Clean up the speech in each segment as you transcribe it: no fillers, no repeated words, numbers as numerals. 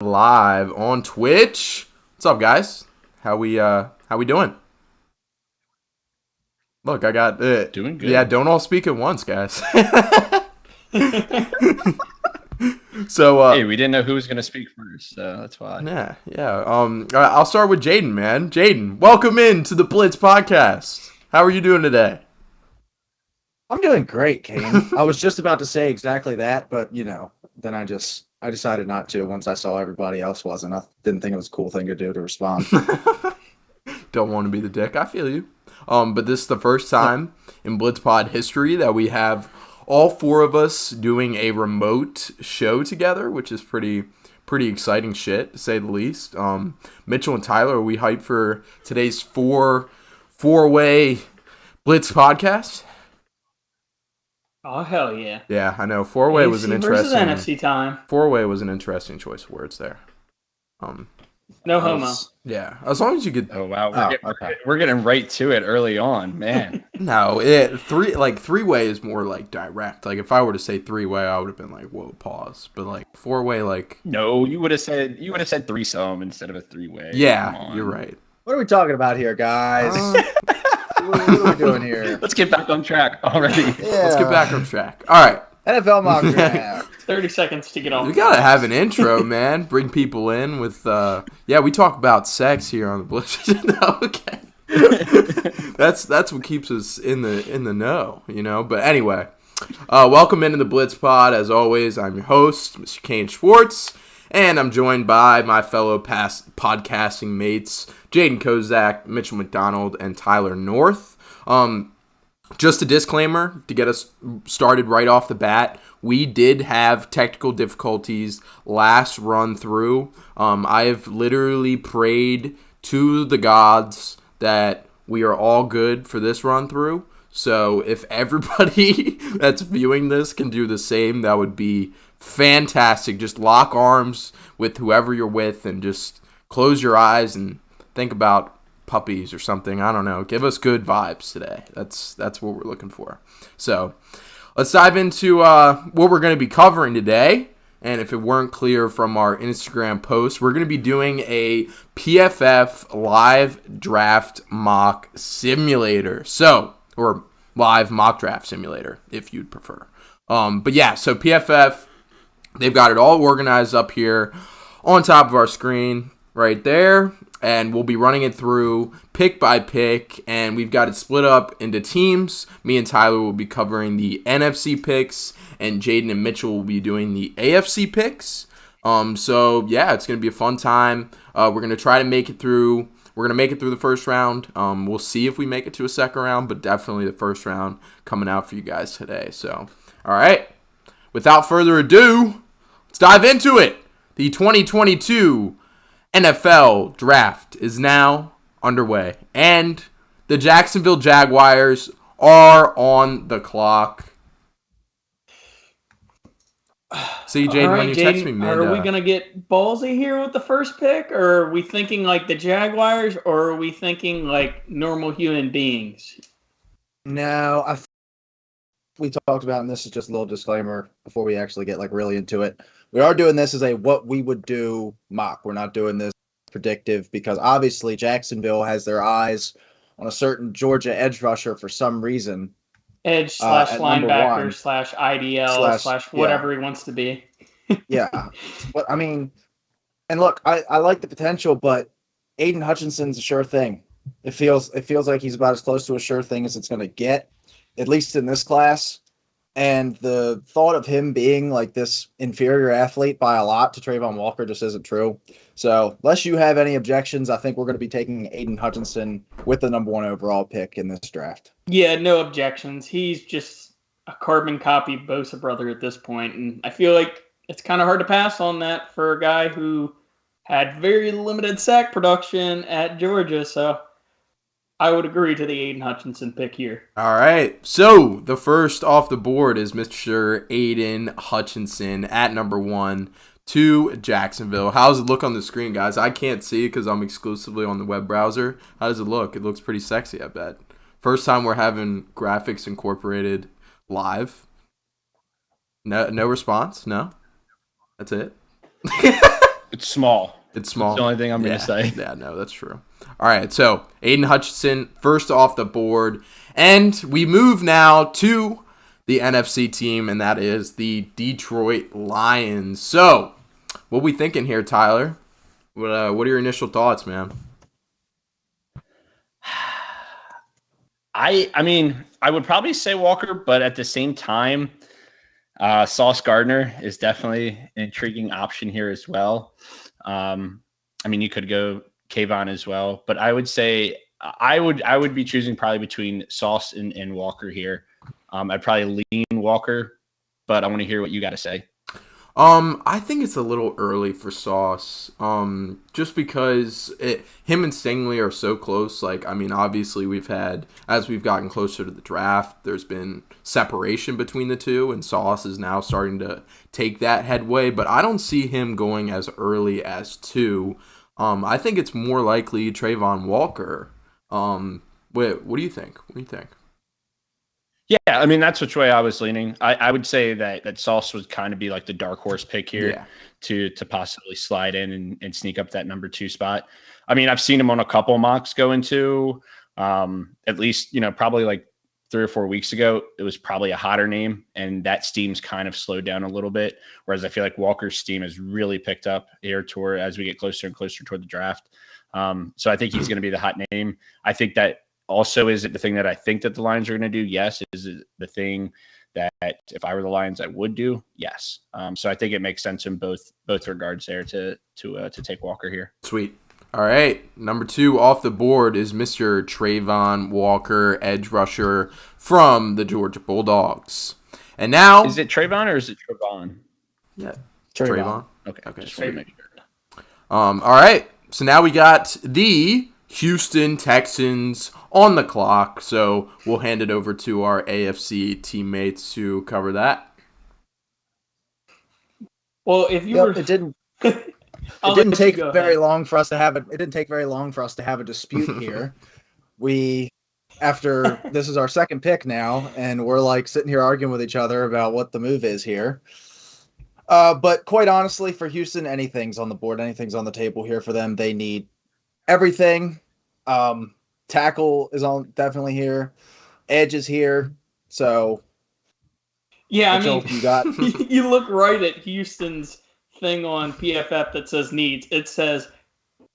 Live on Twitch. What's up, guys? How we doing? Look, I got it. Doing good. Yeah, don't all speak at once, guys. So hey, we didn't know who was gonna speak first, so that's why. yeah. I'll start with Jaden, man. Jaden, welcome in to the Blitz podcast. How are you doing today? I'm doing great, Kane. I was just about to say exactly that, but then I decided not to once I saw everybody else wasn't. I didn't think it was a cool thing to do to respond. Don't want to be the dick. I feel you. But this is the first time in Blitzpod history that we have all four of us doing a remote show together, which is pretty exciting shit, to say the least. Mitchell and Tyler, are we hyped for today's four-way Blitz podcast? Oh, hell yeah. Yeah, I know. Four-way was an interesting... NFC time. Four-way was an interesting choice of words there. No homo. Yeah, as long as you get... Oh, wow. We're getting right to it early on, man. No, three-way is more like direct. Like, if I were to say three-way, I would have been like, whoa, pause. But like four-way, like... No, you would have said threesome instead of a three-way. Yeah, you're right. What are we talking about here, guys? What are we doing here? Let's get back on track already. Yeah. Let's get back on track. All right. NFL mock draft. 30 seconds to get on. We gotta have an intro, man. Bring people in with we talk about sex here on the Blitz. No, okay. That's what keeps us in the know, you know. But anyway, welcome into the Blitz Pod. As always, I'm your host, Mr. Kane Schwartz, and I'm joined by my fellow podcasting mates, Jaden Kozak, Mitchell McDonald, and Tyler North. Just a disclaimer to get us started right off the bat. We did have technical difficulties last run through. I have literally prayed to the gods that we are all good for this run through. So if everybody that's viewing this can do the same, that would be fantastic. Just lock arms with whoever you're with and just close your eyes and think about puppies or something. I don't know. Give us good vibes today. That's what we're looking for. So let's dive into what we're going to be covering today. And if it weren't clear from our Instagram post, we're going to be doing a PFF live draft mock simulator. Or live mock draft simulator, if you'd prefer. But yeah, so PFF, they've got it all organized up here on top of our screen right there. And we'll be running it through pick by pick, and we've got it split up into teams. Me and Tyler will be covering the NFC picks, and Jaden and Mitchell will be doing the AFC picks. So yeah, it's gonna be a fun time. We're gonna try to make it through. We're gonna make it through the first round. We'll see if we make it to a second round, but definitely the first round coming out for you guys today. So all right, without further ado, let's dive into it. The 2022 NFL draft is now underway, and the Jacksonville Jaguars are on the clock. See, Jaden, when you text me, man, are we going to get ballsy here with the first pick, or are we thinking like the Jaguars, or are we thinking like normal human beings? No, we talked about, and this is just a little disclaimer before we actually get really into it. We are doing this as a what we would do mock. We're not doing this predictive because obviously Jacksonville has their eyes on a certain Georgia edge rusher for some reason. Edge / linebacker / IDL / whatever he wants to be. Yeah. But I mean, and look, I like the potential, but Aiden Hutchinson's a sure thing. It feels like he's about as close to a sure thing as it's going to get, at least in this class. And the thought of him being like this inferior athlete by a lot to Trayvon Walker just isn't true. So unless you have any objections, I think we're going to be taking Aiden Hutchinson with the number 1 overall pick in this draft. Yeah, no objections. He's just a carbon copy Bosa brother at this point. And I feel like it's kind of hard to pass on that for a guy who had very limited sack production at Georgia. So I would agree to the Aiden Hutchinson pick here. All right. So the first off the board is Mr. Aiden Hutchinson at number 1 to Jacksonville. How does it look on the screen, guys? I can't see it because I'm exclusively on the web browser. How does it look? It looks pretty sexy, I bet. First time we're having graphics incorporated live. No response? No? That's it? It's small. It's small. That's the only thing I'm going to say. Yeah, no, that's true. All right, so Aiden Hutchinson, first off the board. And we move now to the NFC team, and that is the Detroit Lions. So, what we thinking here, Tyler? What are your initial thoughts, man? I mean, I would probably say Walker, but at the same time, Sauce Gardner is definitely an intriguing option here as well. I mean, you could go Kayvon as well, but I would say I would be choosing probably between Sauce and Walker here. I'd probably lean Walker, but I want to hear what you got to say. I think it's a little early for Sauce, just because him and Stingley are so close. Like, I mean, obviously as we've gotten closer to the draft, there's been separation between the two, and Sauce is now starting to take that headway, but I don't see him going as early as 2. I think it's more likely Trayvon Walker. What do you think? Yeah, I mean, that's which way I was leaning. I would say that Sauce would kind of be like the dark horse pick here to possibly slide in and sneak up that number 2 spot. I mean, I've seen him on a couple mocks go into at least, probably like 3 or 4 weeks ago, it was probably a hotter name, and that steam's kind of slowed down a little bit. Whereas I feel like Walker's steam has really picked up here as we get closer and closer toward the draft. So I think he's going to be the hot name. I think that also is it the thing that I think that the Lions are going to do? Yes. Is it the thing that if I were the Lions, I would do? Yes. So I think it makes sense in both regards there to take Walker here. Sweet. All right, number 2 off the board is Mr. Trayvon Walker, edge rusher from the Georgia Bulldogs. And now... Is it Trayvon or is it Trayvon? Yeah, Trayvon. Okay, just to make sure. All right, so now we got the Houston Texans on the clock, so we'll hand it over to our AFC teammates to cover that. Well, if you were... It didn't... It didn't take very long for us to have it. It didn't take very long for us to have a dispute here. This is our second pick now, and we're like sitting here arguing with each other about what the move is here. But quite honestly, for Houston, anything's on the board, anything's on the table here for them. They need everything. Tackle is definitely here. Edge is here. So yeah, I mean, you got you look right at Houston's thing on PFF that says needs. It says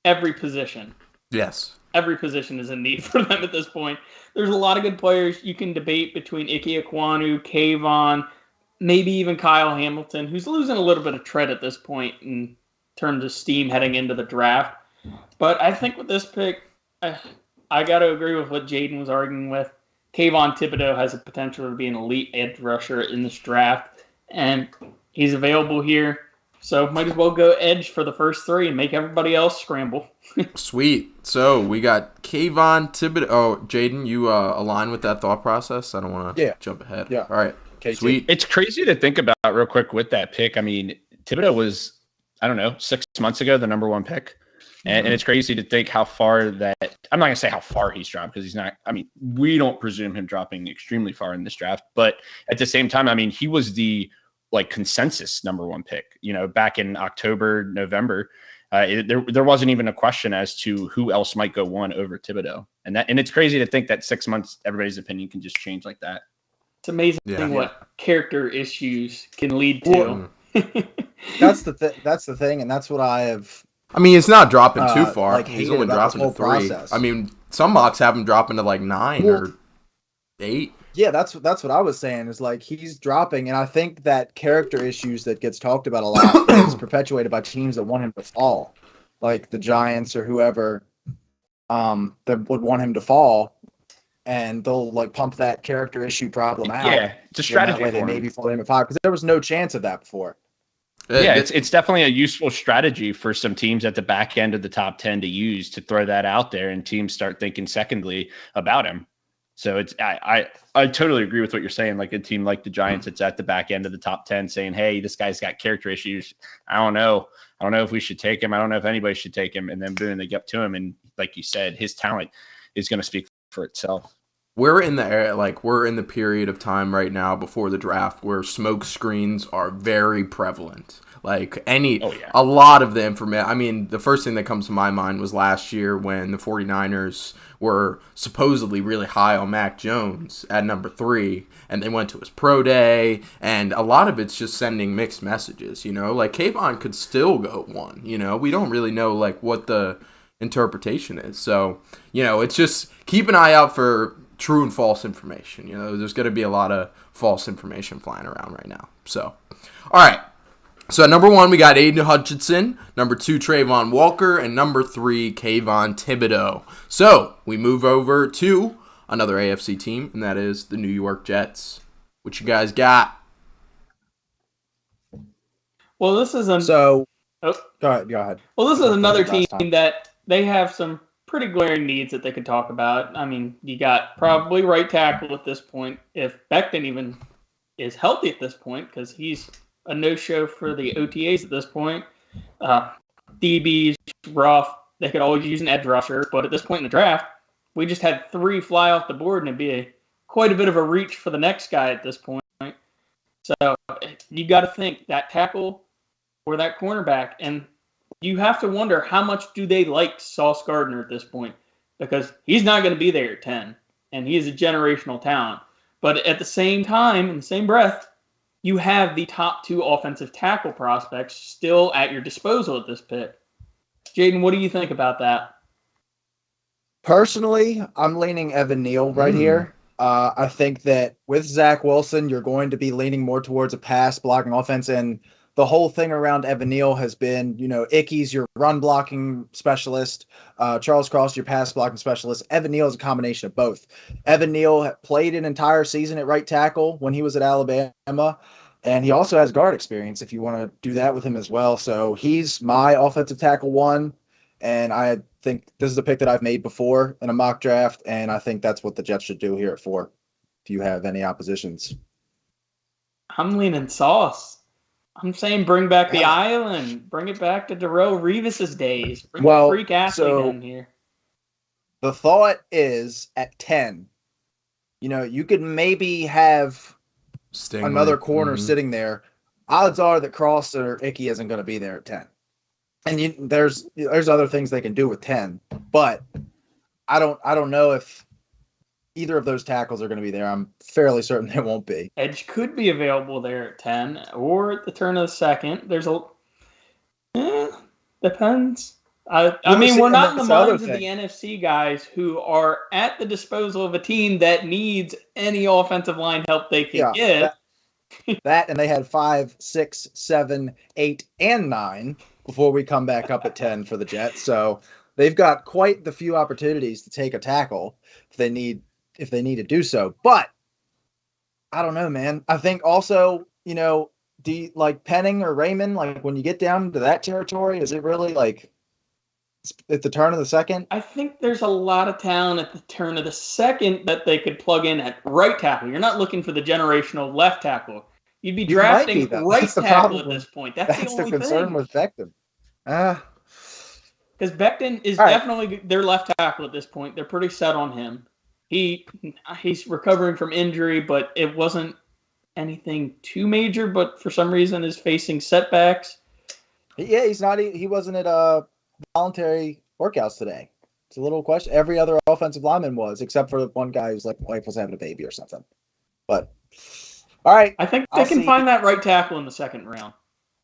every position. Yes. Every position is in need for them at this point. There's a lot of good players. You can debate between Ike Ekwonu, Kayvon, maybe even Kyle Hamilton, who's losing a little bit of tread at this point in terms of steam heading into the draft. But I think with this pick, I got to agree with what Jaden was arguing with. Kayvon Thibodeau has the potential to be an elite edge rusher in this draft, and he's available here. So might as well go edge for the first 3 and make everybody else scramble. Sweet. So we got Kayvon Thibodeau. Oh, Jaden, you align with that thought process? I don't want to jump ahead. Yeah. All right. Okay, sweet. It's crazy to think about real quick with that pick. I mean, Thibodeau was, 6 months ago, the number 1 pick. And it's crazy to think how far that – I'm not going to say how far he's dropped because he's not – I mean, we don't presume him dropping extremely far in this draft. But at the same time, I mean, he was the – consensus number 1 pick, back in October, November, there wasn't even a question as to who else might go 1 over Thibodeau. And it's crazy to think that 6 months, everybody's opinion can just change like that. It's amazing what character issues can lead to. That's the thing. And that's what I have. I mean, it's not dropping too far. He's only about dropping to 3. process. I mean, some mocks have him dropping to 9 or 8. Yeah, that's what I was saying is he's dropping, and I think that character issues that gets talked about a lot is perpetuated by teams that want him to fall, like the Giants or whoever that would want him to fall, and they'll pump that character issue problem out. Yeah, it's a strategy for they him. maybe fall him at 5 because there was no chance of that before. Yeah, it's definitely a useful strategy for some teams at the back end of the top 10 to use to throw that out there, and teams start thinking secondly about him. So I totally agree with what you're saying. Like a team like the Giants, it's at the back end of the top 10 saying, hey, this guy's got character issues. I don't know if we should take him. I don't know if anybody should take him. And then boom, they get up to him. And like you said, his talent is going to speak for itself. We're in the period of time right now before the draft where smoke screens are very prevalent. Like Oh, yeah. a lot of the information. I mean, the first thing that comes to my mind was last year when the 49ers were supposedly really high on Mac Jones at number 3, and they went to his pro day, and a lot of it's just sending mixed messages, Like, Kayvon could still go 1, We don't really know, like, what the interpretation is. So, it's just keep an eye out for true and false information. There's going to be a lot of false information flying around right now. So, all right. So at number 1, we got Aiden Hutchinson. Number 2, Trayvon Walker. And number 3, Kayvon Thibodeau. So we move over to another AFC team, and that is the New York Jets. What you guys got? Well, this is Go ahead. Well, this is another team that they have some pretty glaring needs that they could talk about. I mean, you got probably right tackle at this point, if Becton even is healthy at this point, because he's a no-show for the OTAs at this point. DB's rough. They could always use an edge rusher, but at this point in the draft, we just had 3 fly off the board, and it'd be quite a bit of a reach for the next guy at this point. So you got to think that tackle or that cornerback, and you have to wonder how much do they like Sauce Gardner at this point, because he's not going to be there at 10, and he is a generational talent. But at the same time, in the same breath, you have the top 2 offensive tackle prospects still at your disposal at this pick. Jaden, what do you think about that? Personally, I'm leaning Evan Neal right here. I think that with Zach Wilson, you're going to be leaning more towards a pass blocking offense, and the whole thing around Evan Neal has been, Icky's your run blocking specialist, Charles Cross your pass blocking specialist. Evan Neal is a combination of both. Evan Neal played an entire season at right tackle when he was at Alabama, and he also has guard experience if you want to do that with him as well. So he's my offensive tackle 1, and I think this is a pick that I've made before in a mock draft, and I think that's what the Jets should do here at 4, if you have any oppositions. I'm leaning Sauce. I'm saying bring back the island. Bring it back to Darrelle Revis's days. Bring the freak athlete in here. The thought is at 10, you could maybe have another corner sitting there. Odds are that Cross or Icky isn't going to be there at 10. And there's other things they can do with 10, but I don't know if either of those tackles are going to be there. I'm fairly certain they won't be. Edge could be available there at 10 or at the turn of the second. There's depends. I mean, we're not in the minds of the NFC guys who are at the disposal of a team that needs any offensive line help they can get. That and they had 5, 6, 7, 8, and 9 before we come back up at 10 for the Jets. So they've got quite the few opportunities to take a tackle if they need to do so. But I don't know, man. I think also, do you like Penning or Raymond? Like when you get down to that territory, is it really like at the turn of the second? I think there's a lot of talent at the turn of the second that they could plug in at right tackle. You're not looking for the generational left tackle. You'd be drafting right tackle at this point. That's the only concern thing. with Becton. Because Becton is definitely their left tackle at this point. They're pretty set on him. He's recovering from injury, but it wasn't anything too major. But for some reason, is facing setbacks. Yeah, he's not. He wasn't at voluntary workouts today. It's a little question. Every other offensive lineman was, except for one guy who's like wife was having a baby or something. But all right, I think they can find that right tackle in the second round.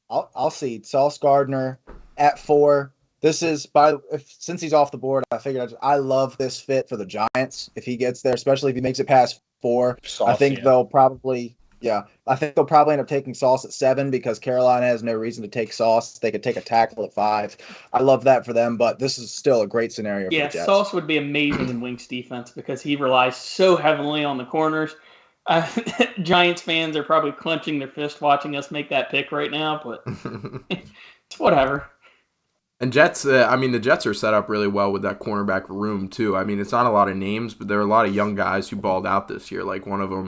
I'll see Sauce Gardner at 4. This is since he's off the board, I figured I love this fit for the Giants if he gets there, especially if he makes it past 4. I think they'll probably end up taking Sauce at 7 because Carolina has no reason to take Sauce. They could take a tackle at 5. I love that for them, but this is still a great scenario for the Jets. Sauce would be amazing in Wink's defense because he relies so heavily on the corners. Giants fans are probably clenching their fist watching us make that pick right now, but it's whatever. And Jets, the Jets are set up really well with that cornerback room, too. I mean, it's not a lot of names, but there are a lot of young guys who balled out this year. Like one of them,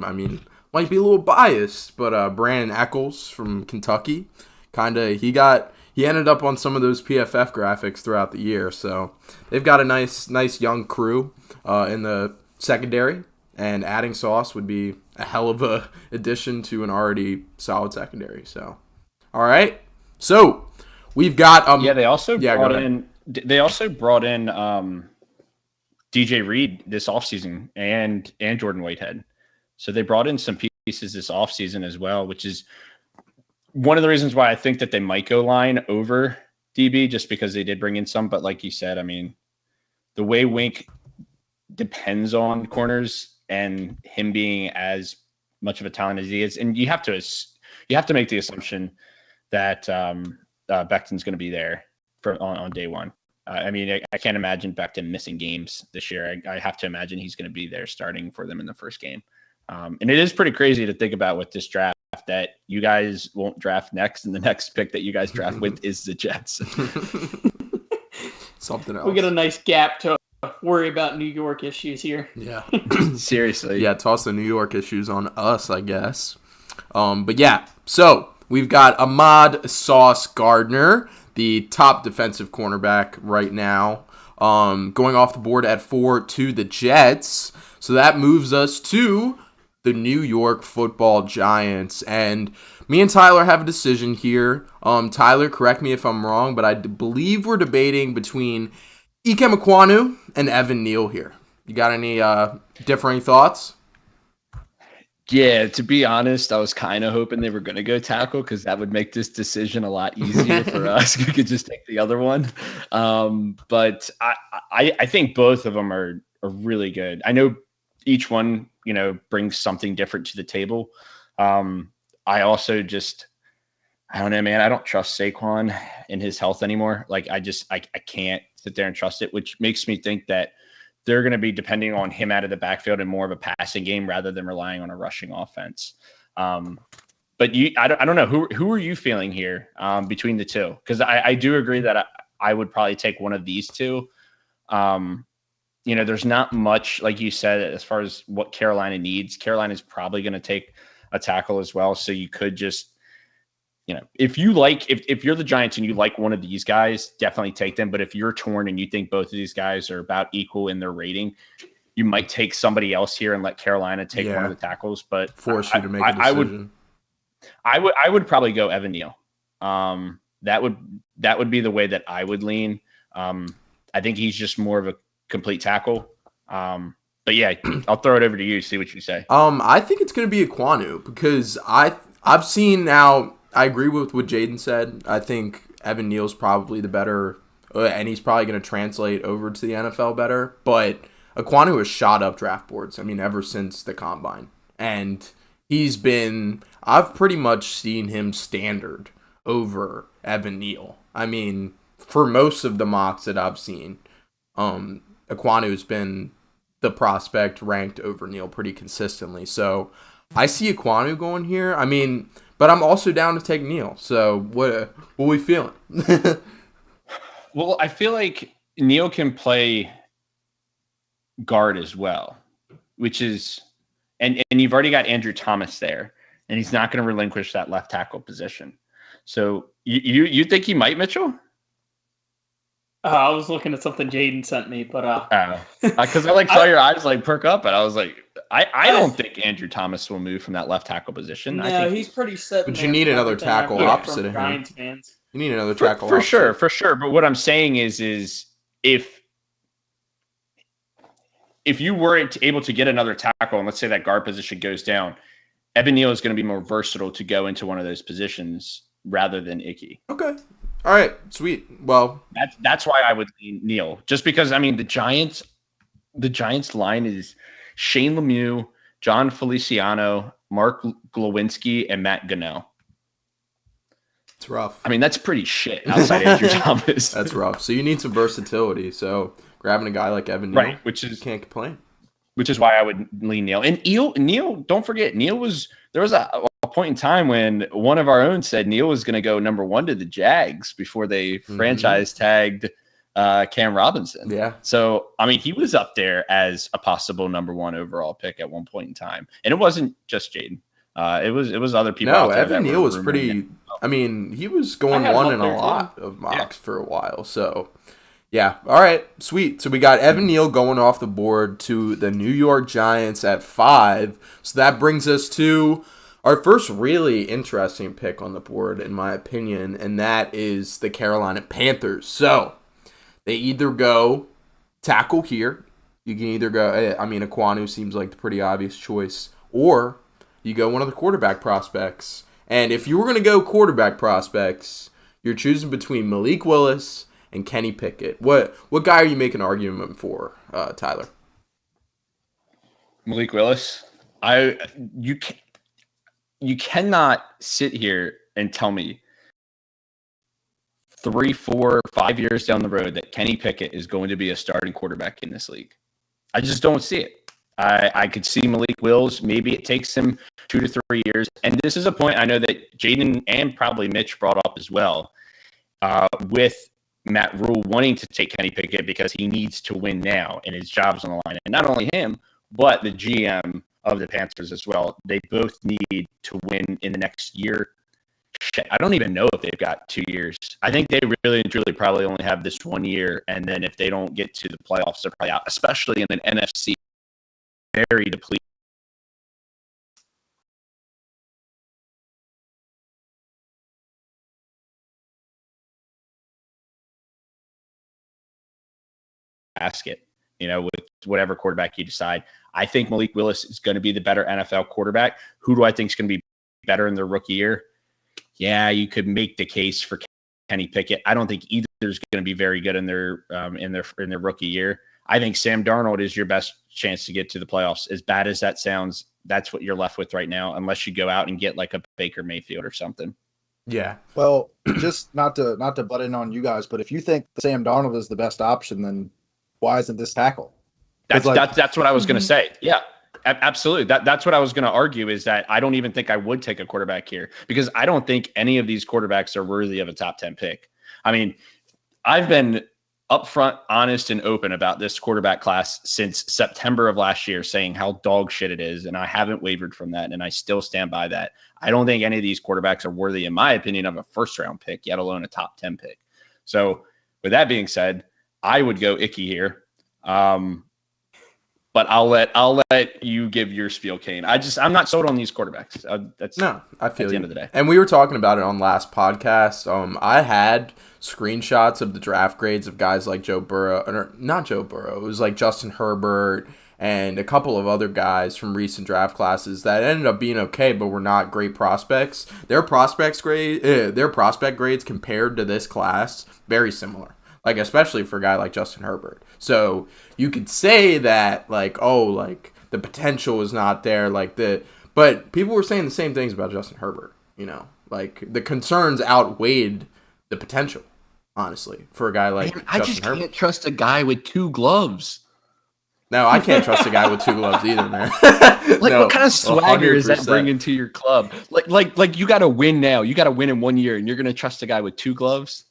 might be a little biased, but Brandon Eccles from Kentucky, he ended up on some of those PFF graphics throughout the year. So they've got a nice young crew in the secondary, and adding Sauce would be a hell of a addition to an already solid secondary. So, all right. So we've got they also brought in. They also brought in DJ Reed this offseason and Jordan Whitehead. So they brought in some pieces this offseason as well, which is one of the reasons why I think that they might go line over DB, just because they did bring in some. But like you said, I mean, the way Wink depends on corners and him being as much of a talent as he is, and you have to make the assumption that Becton's going to be there on day one. I mean, I can't imagine Becton missing games this year. I have to imagine he's going to be there starting for them in the first game. And it is pretty crazy to think about with this draft that you guys won't draft next, and the next pick that you guys draft with is the Jets. Something else. We get a nice gap to worry about New York issues here. Yeah. Seriously. Yeah, toss the New York issues on us, I guess. But yeah, so we've got Ahmad Sauce Gardner, the top defensive cornerback right now, going off the board at 4 to the Jets. So that moves us to the New York Football Giants. And me and Tyler have a decision here. Tyler, correct me if I'm wrong, but I believe we're debating between Ikem Ekwonu and Evan Neal here. You got any differing thoughts? Yeah, to be honest, I was kind of hoping they were going to go tackle because that would make this decision a lot easier for us. We could just take the other one. But I think both of them are really good. I know each one, brings something different to the table. I also I don't know, man. I don't trust Saquon in his health anymore. Like, I can't sit there and trust it, which makes me think that they're going to be depending on him out of the backfield and more of a passing game rather than relying on a rushing offense. But I don't know. Who are you feeling here between the two? Because I do agree that I would probably take one of these two. There's not much, like you said, as far as what Carolina needs. Carolina's probably going to take a tackle as well. So you could just, if you're the Giants and you like one of these guys, definitely take them. But if you're torn and you think both of these guys are about equal in their rating, you might take somebody else here and let Carolina take one of the tackles. But force you to make a decision. I would probably go Evan Neal. That would be the way that I would lean. I think he's just more of a complete tackle. But yeah, I'll throw it over to you. See what you say. I think it's going to be Ekwonu because I've seen now. I agree with what Jaden said. I think Evan Neal's probably the better, and he's probably going to translate over to the NFL better. But Ekwonu has shot up draft boards, ever since the Combine. And I've pretty much seen him standard over Evan Neal. For most of the mocks that I've seen, Ekwonu's been the prospect ranked over Neal pretty consistently. So I see Ekwonu going here. But I'm also down to take Neal. So what are we feeling? Well, I feel like Neal can play guard as well, which is and you've already got Andrew Thomas there, and he's not going to relinquish that left tackle position. So you think he might, Mitchell? I was looking at something Jaden sent me, but because I saw your eyes perk up, and I was like, I don't think Andrew Thomas will move from that left tackle position. No, I think he's pretty set. But you need another tackle opposite of him. You need another tackle for sure. But what I'm saying is if you weren't able to get another tackle, and let's say that guard position goes down, Evan Neal is going to be more versatile to go into one of those positions rather than Icky. Okay. All right, sweet. Well, that's why I would lean Neal, just because the Giants line is Shane Lemieux, John Feliciano, Mark Glowinski, and Matt Gano. It's rough. That's pretty shit outside Andrew Thomas. That's rough. So you need some versatility. So grabbing a guy like Evan Neal, right, which is can't complain. Which is why I would lean Neal. And Neal, don't forget, there was a point in time when one of our own said Neal was going to go number 1 to the Jags before they franchise tagged Cam Robinson. Yeah. So, he was up there as a possible number 1 overall pick at one point in time. And it wasn't just Jaden. It was other people. No, Evan Neal was pretty. He was going 1 in a lot of mocks for a while. So, yeah. All right. Sweet. So we got Evan Neal going off the board to the New York Giants at 5. So that brings us to our first really interesting pick on the board, in my opinion, and that is the Carolina Panthers. So they either go tackle here. You can either go, I mean, Ekwonu seems like the pretty obvious choice, or you go one of the quarterback prospects. And if you were going to go quarterback prospects, you're choosing between Malik Willis and Kenny Pickett. What guy are you making an argument for, Tyler? Malik Willis. You cannot sit here and tell me 3, 4, 5 years down the road that Kenny Pickett is going to be a starting quarterback in this league. I just don't see it. I could see Malik Willis. Maybe it takes him 2 to 3 years. And this is a point I know that Jaden and probably Mitch brought up as well, with Matt Rule wanting to take Kenny Pickett because he needs to win now and his job's on the line. And not only him, but the GM of the Panthers as well. They both need to win in the next year. Shit, I don't even know if they've got 2 years. I think they really and truly probably only have this 1 year. And then if they don't get to the playoffs, they're probably out, especially in an NFC very depleted. Basket, with whatever quarterback you decide. I think Malik Willis is going to be the better NFL quarterback. Who do I think is going to be better in their rookie year? Yeah, you could make the case for Kenny Pickett. I don't think either is going to be very good in their rookie year. I think Sam Darnold is your best chance to get to the playoffs. As bad as that sounds, that's what you're left with right now, unless you go out and get like a Baker Mayfield or something. Yeah. Well, just not to butt in on you guys, but if you think Sam Darnold is the best option, then why isn't this tackle? That's what I was going to say. Yeah, absolutely. That's what I was going to argue, is that I don't even think I would take a quarterback here, because I don't think any of these quarterbacks are worthy of a top 10 pick. I mean, I've been upfront, honest, and open about this quarterback class since September of last year, saying how dog shit it is, and I haven't wavered from that, and I still stand by that. I don't think any of these quarterbacks are worthy, in my opinion, of a first-round pick, yet alone a top 10 pick. So with that being said, I would go Icky here. But I'll let you give your spiel, Kane. I'm not sold on these quarterbacks. I feel at the end of the day. And we were talking about it on last podcast. I had screenshots of the draft grades of guys like Joe Burrow, or not Joe Burrow. It was like Justin Herbert and a couple of other guys from recent draft classes that ended up being okay, but were not great prospects. Their prospect grades compared to this class, very similar. Like, especially for a guy like Justin Herbert. So you could say that, the potential is not there, but people were saying the same things about Justin Herbert, the concerns outweighed the potential, honestly, for a guy like Justin Herbert. I just can't trust a guy with 2 gloves. No, I can't trust a guy with 2 gloves either, man. What kind of swagger 100%. Is that bringing to your club? Like you got to win now. You got to win in 1 year, and you're going to trust a guy with 2 gloves?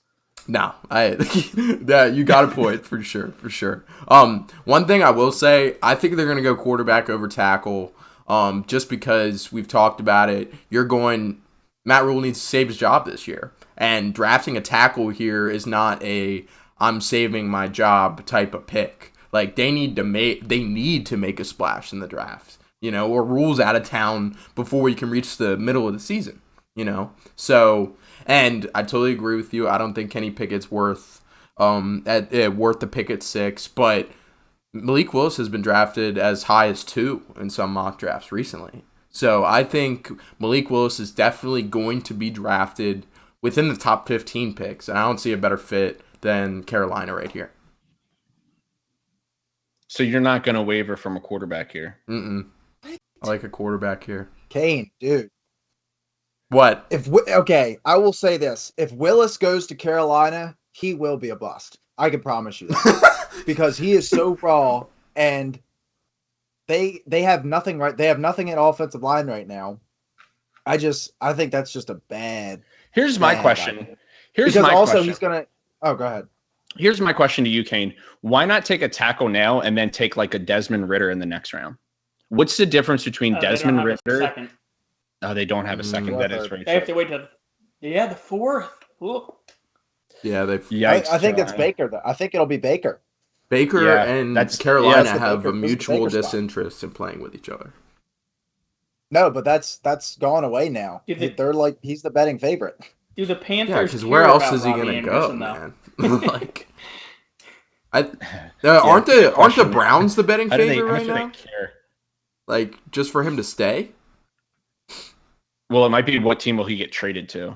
No, you got a point for sure. One thing I will say, I think they're going to go quarterback over tackle, just because we've talked about it. Matt Rule needs to save his job this year, and drafting a tackle here is not a I'm saving my job type of pick. Like, they need to make a splash in the draft, or Rule's out of town before we can reach the middle of the season, so. And I totally agree with you. I don't think Kenny Pickett's worth the pick at 6, but Malik Willis has been drafted as high as 2 in some mock drafts recently. So I think Malik Willis is definitely going to be drafted within the top 15 picks, and I don't see a better fit than Carolina right here. So you're not going to waver from a quarterback here? I like a quarterback here. Kane, dude. What? I will say this. If Willis goes to Carolina, he will be a bust. I can promise you that. Because he is so raw, and they have nothing right. They have nothing at offensive line right now. I think that's just a bad. Here's my question. He's gonna. Oh, go ahead. Here's my question to you, Kane. Why not take a tackle now and then take like a Desmond Ridder in the next round? What's the difference between Desmond Ridder? Oh, they don't have a second. That is right. They have to wait till the 4th. Ooh. Yeah, I think it's Baker, though. I think it'll be Baker. And Carolina have a mutual disinterest in playing with each other. No, but that's gone away now. Do they- They're like he's the betting favorite. Do the Yeah, Panthers? because care where else about is he Robbie gonna go, Anderson, though? man? Like, aren't good the question. Browns the betting How do they, favorite how right much do now? they care? Like, just for him to stay? Well, it might be what team will he get traded to,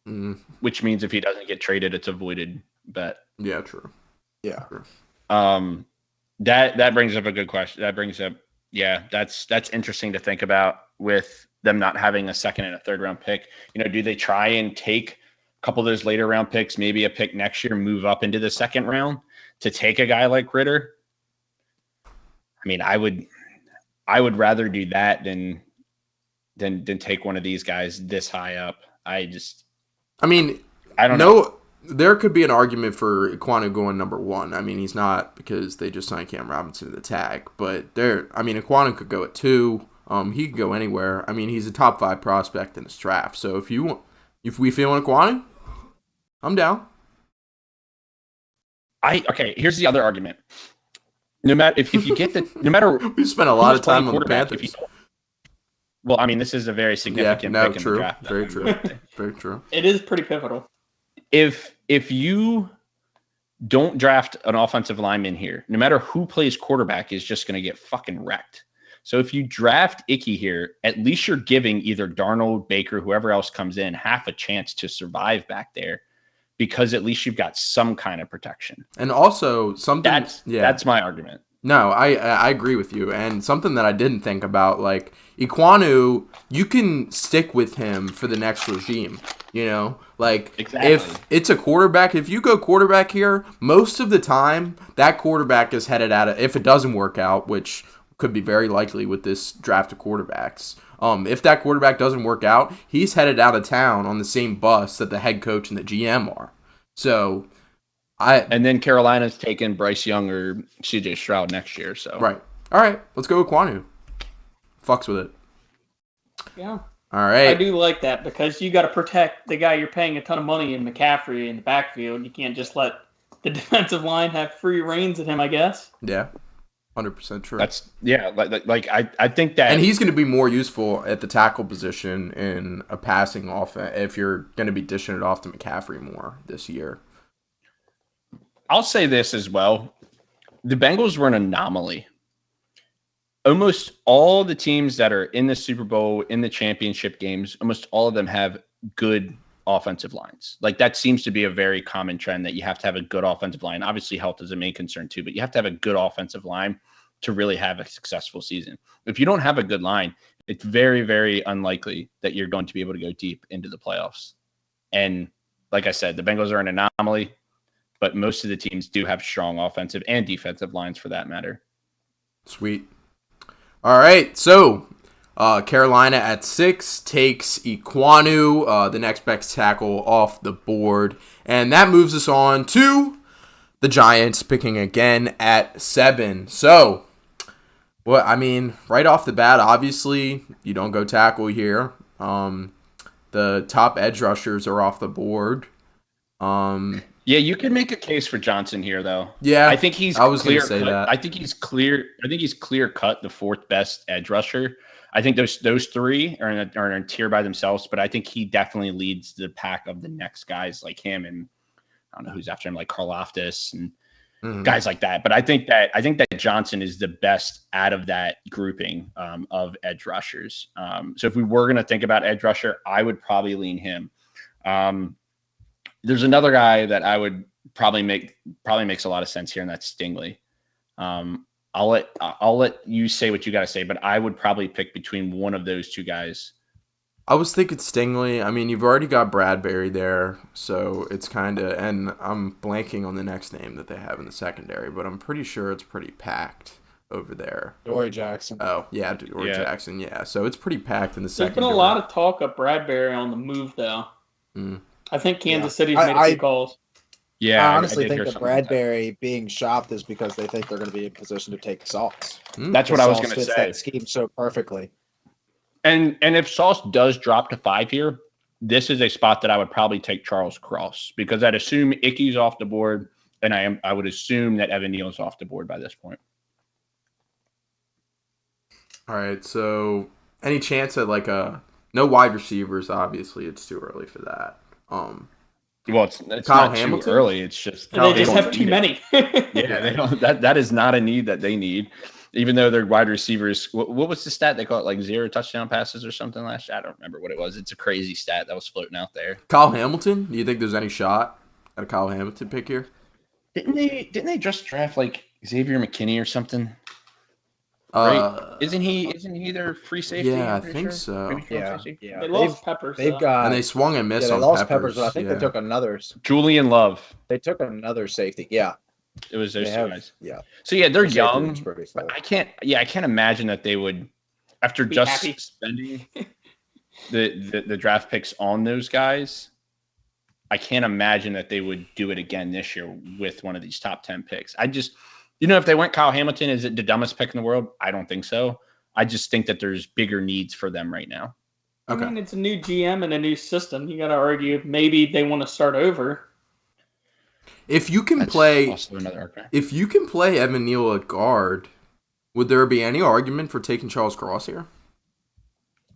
Mm, which means if he doesn't get traded, it's a voided bet. yeah, true. Yeah. That brings up a good question. That brings up, yeah, that's interesting to think about with them not having a second and a third round pick. You know, do they try and take a couple of those later round picks, maybe a pick next year, move up into the second round to take a guy like Ritter? I mean, I would rather do that than take one of these guys this high up. I don't know. There could be an argument for Ekwonu going number 1. I mean, he's not because they just signed Cam Robinson to the tag. But Ekwonu could go at 2. He could go anywhere. I mean, he's a top 5 prospect in this draft. So if we feel Ekwonu, I'm down. Okay, here's the other argument. No matter if you get no matter we spent a lot of who's playing time on the quarterback, Panthers. Well, I mean, this is a very significant pick in true. the draft. Very true. Very true. It is pretty pivotal. If you don't draft an offensive lineman here, no matter who plays quarterback is just going to get fucking wrecked. So if you draft Icky here, at least you're giving either Darnold, Baker, whoever else comes in, half a chance to survive back there, because at least you've got some kind of protection. And also something that's my argument. No, I agree with you. And something that I didn't think about, like, Ekwonu, you can stick with him for the next regime, you know? Like, Exactly. If it's a quarterback, if you go quarterback here, most of the time, that quarterback is headed out of, if it doesn't work out, which could be very likely with this draft of quarterbacks, if that quarterback doesn't work out, he's headed out of town on the same bus that the head coach and the GM are. So... and then Carolina's taking Bryce Young or CJ Stroud next year. So right. All right. Let's go with Ekwonu. Fucks with it. Yeah. All right. I do like that because you got to protect the guy you're paying a ton of money in McCaffrey in the backfield. You can't just let the defensive line have free reins at him, I guess. Yeah. 100% true. that's I think that, and he's going to be more useful at the tackle position in a passing offense if you're going to be dishing it off to McCaffrey more this year. I'll say this as well. The Bengals were an anomaly. Almost all the teams that are in the Super Bowl, in the championship games, almost all of them have good offensive lines. Like, that seems to be a very common trend, that you have to have a good offensive line. Obviously, health is a main concern too, but you have to have a good offensive line to really have a successful season. If you don't have a good line, it's very, very unlikely that you're going to be able to go deep into the playoffs. And like I said, the Bengals are an anomaly, but most of the teams do have strong offensive and defensive lines for that matter. Sweet. All right. So Carolina at 6 takes Ekwonu, the next best tackle, off the board. And that moves us on to the Giants picking again at 7. So, right off the bat, obviously, you don't go tackle here. The top edge rushers are off the board. Yeah, you can make a case for Johnson here, though. Yeah, I think he's. I was going to say that. I think he's clear. I think he's clear cut the 4th best edge rusher. I think those 3 are in a tier by themselves, but I think he definitely leads the pack of the next guys like him, and I don't know who's after him, like Karlaftis and guys like that. But I think that Johnson is the best out of that grouping of edge rushers. So if we were going to think about edge rusher, I would probably lean him. There's another guy that I would probably makes a lot of sense here, and that's Stingley. I'll let you say what you got to say, but I would probably pick between one of those 2 guys. I was thinking Stingley. I mean, you've already got Bradbury there, so it's kind of, and I'm blanking on the next name that they have in the secondary, but I'm pretty sure it's pretty packed over there. Dory Jackson. Oh, yeah, Dory Jackson, yeah. So it's pretty packed in the There's secondary. been a lot of talk of Bradbury on the move, though. I think Kansas City's made a few calls. Yeah, I honestly think that Bradbury being shopped is because they think they're going to be in position to take Sauce. That's what I was going to say. That scheme so perfectly. And if Sauce does drop to 5 here, this is a spot that I would probably take Charles Cross, because I'd assume Icky's off the board, and I would assume that Evan Neal's off the board by this point. All right, so Any chance at like no wide receivers? Obviously, it's too early for that. Well, it's Kyle not Hamilton? too early. It's just They just don't have too need it. many. Yeah, they don't. That is not a need that they need. Even though their wide receivers, what was the stat? They call it like 0 touchdown passes or something last year. I don't remember what it was. It's a crazy stat that was floating out there. Kyle Hamilton? Do you think there's any shot at a Kyle Hamilton pick here? Didn't they just draft like Xavier McKinney or something? Right? Isn't he their free safety? Yeah, I I'm pretty think sure? so. Maybe strong Yeah, safety? yeah. They lost Peppers. They've though. got And they swung and missed they on lost Peppers. but I think they took another. Julian Love. They took another safety. Yeah, It was those they two have. guys. Yeah, So yeah, they're the safety young. room's pretty full. But I can't imagine that they would, after Be just happy. spending the draft picks on those guys. I can't imagine that they would do it again this year with one of these top 10 picks. I just, if they went Kyle Hamilton, is it the dumbest pick in the world? I don't think so. I just think that there's bigger needs for them right now. Okay. I mean, it's a new GM and a new system. You got to argue maybe they want to start over. If you can That's play, also another argument. if you can play Evan Neal at guard, would there be any argument for taking Charles Cross here?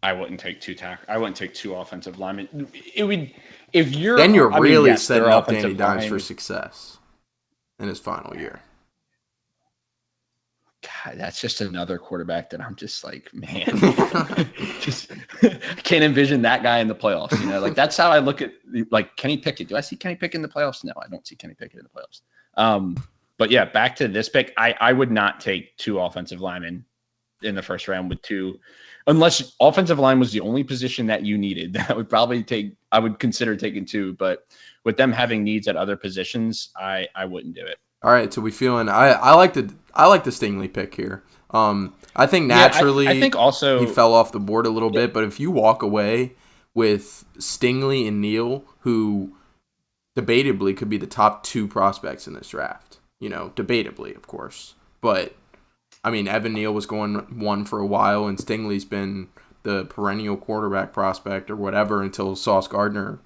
I wouldn't take I wouldn't take two offensive linemen. It would if you're Then you're really yes, setting they're up offensive Danny Dimes line. for success in his final year. God, that's just another quarterback that I'm just like, man, just can't envision that guy in the playoffs. Like that's how I look at like Kenny Pickett. Do I see Kenny Pickett in the playoffs? No, I don't see Kenny Pickett in the playoffs. But yeah, back to this pick, I would not take two offensive linemen in the first round with two, unless offensive line was the only position that you needed. I would consider taking two, but with them having needs at other positions, I wouldn't do it. All right, so we feeling I like the Stingley pick here. I think naturally I think also he fell off the board a little bit, but if you walk away with Stingley and Neal, who debatably could be the top two prospects in this draft, debatably, of course. But I mean, Evan Neal was going one for a while, and Stingley's been the perennial quarterback prospect or whatever until Sauce Gardner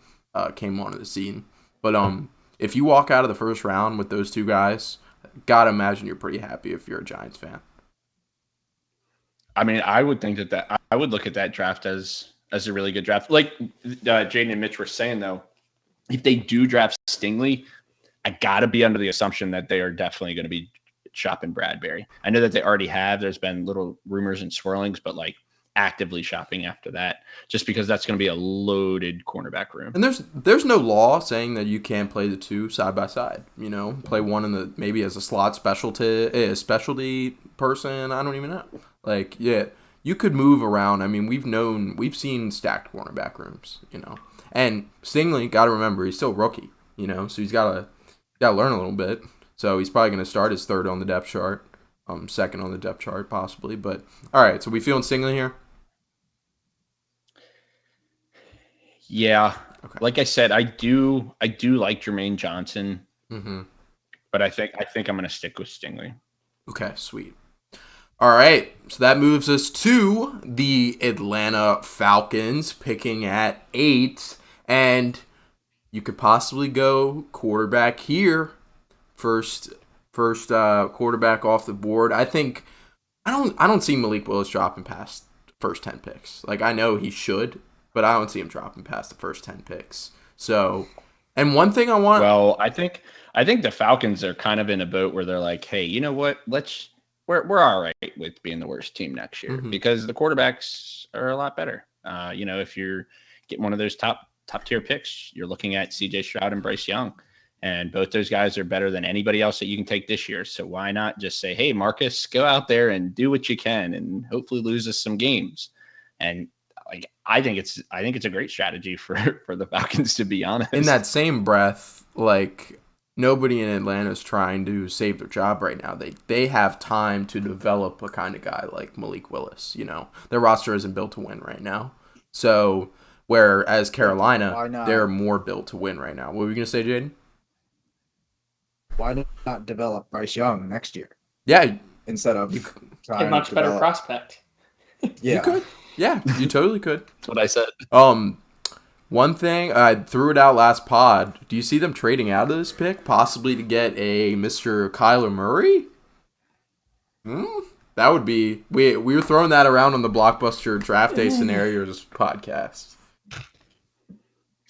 came onto the scene. But if you walk out of the first round with those two guys, gotta imagine you're pretty happy if you're a Giants fan. I mean, I would think that I would look at that draft as a really good draft. Like Jaden and Mitch were saying, though, if they do draft Stingley, I gotta be under the assumption that they are definitely going to be shopping Bradbury. I know that they already have. There's been little rumors and swirlings, but like actively shopping after that, just because that's going to be a loaded cornerback room. And there's no law saying that you can't play the two side by side. Play one in the maybe as a slot specialty person. I don't even know. Like, yeah, you could move around. I mean, we've seen stacked cornerback rooms. And Stingley, got to remember, he's still a rookie. So he's got to learn a little bit. So he's probably going to start as third on the depth chart, second on the depth chart possibly. But all right, so we feeling Stingley here? Yeah, Okay. like I said, I do like Jermaine Johnson, but I think I'm going to stick with Stingley. Okay, sweet. All right, so that moves us to the Atlanta Falcons picking at 8, and you could possibly go quarterback here. First quarterback off the board. I think I don't see Malik Willis dropping past the first 10 picks. Like, I know he should, but I don't see him dropping past the first 10 picks. So, and one thing I want. Well, I think the Falcons are kind of in a boat where they're like, hey, you know what? We're all right with being the worst team next year because the quarterbacks are a lot better. If you're getting one of those top tier picks, you're looking at C.J. Stroud and Bryce Young. And both those guys are better than anybody else that you can take this year. So why not just say, hey, Marcus, go out there and do what you can and hopefully lose us some games. And I think it's a great strategy for the Falcons, to be honest. In that same breath, like, nobody in Atlanta is trying to save their job right now. They have time to develop a kind of guy like Malik Willis. Their roster isn't built to win right now. So whereas Carolina, they're more built to win right now. What were you gonna say, Jaden? Why not develop Bryce Young next year? Yeah, instead of trying A much to better develop. prospect. Yeah, you could. Yeah, you totally could. That's what I said. One thing, I threw it out last pod. Do you see them trading out of this pick, possibly to get a Mr. Kyler Murray? That would be we were throwing that around on the Blockbuster Draft Day Scenarios podcast.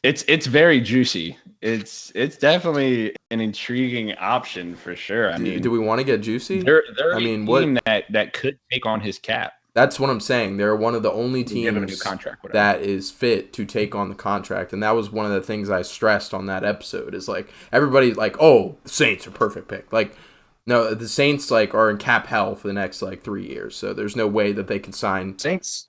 It's very juicy. It's definitely an intriguing option for sure. I mean, do we want to get juicy? They're a team that could take on his cap. That's what I'm saying. They're one of the only teams give him a new contract, that is fit to take on the contract. And that was one of the things I stressed on that episode is like everybody like, oh, the Saints are perfect pick. Like, no, the Saints like are in cap hell for the next like 3 years. So there's no way that they can sign. Saints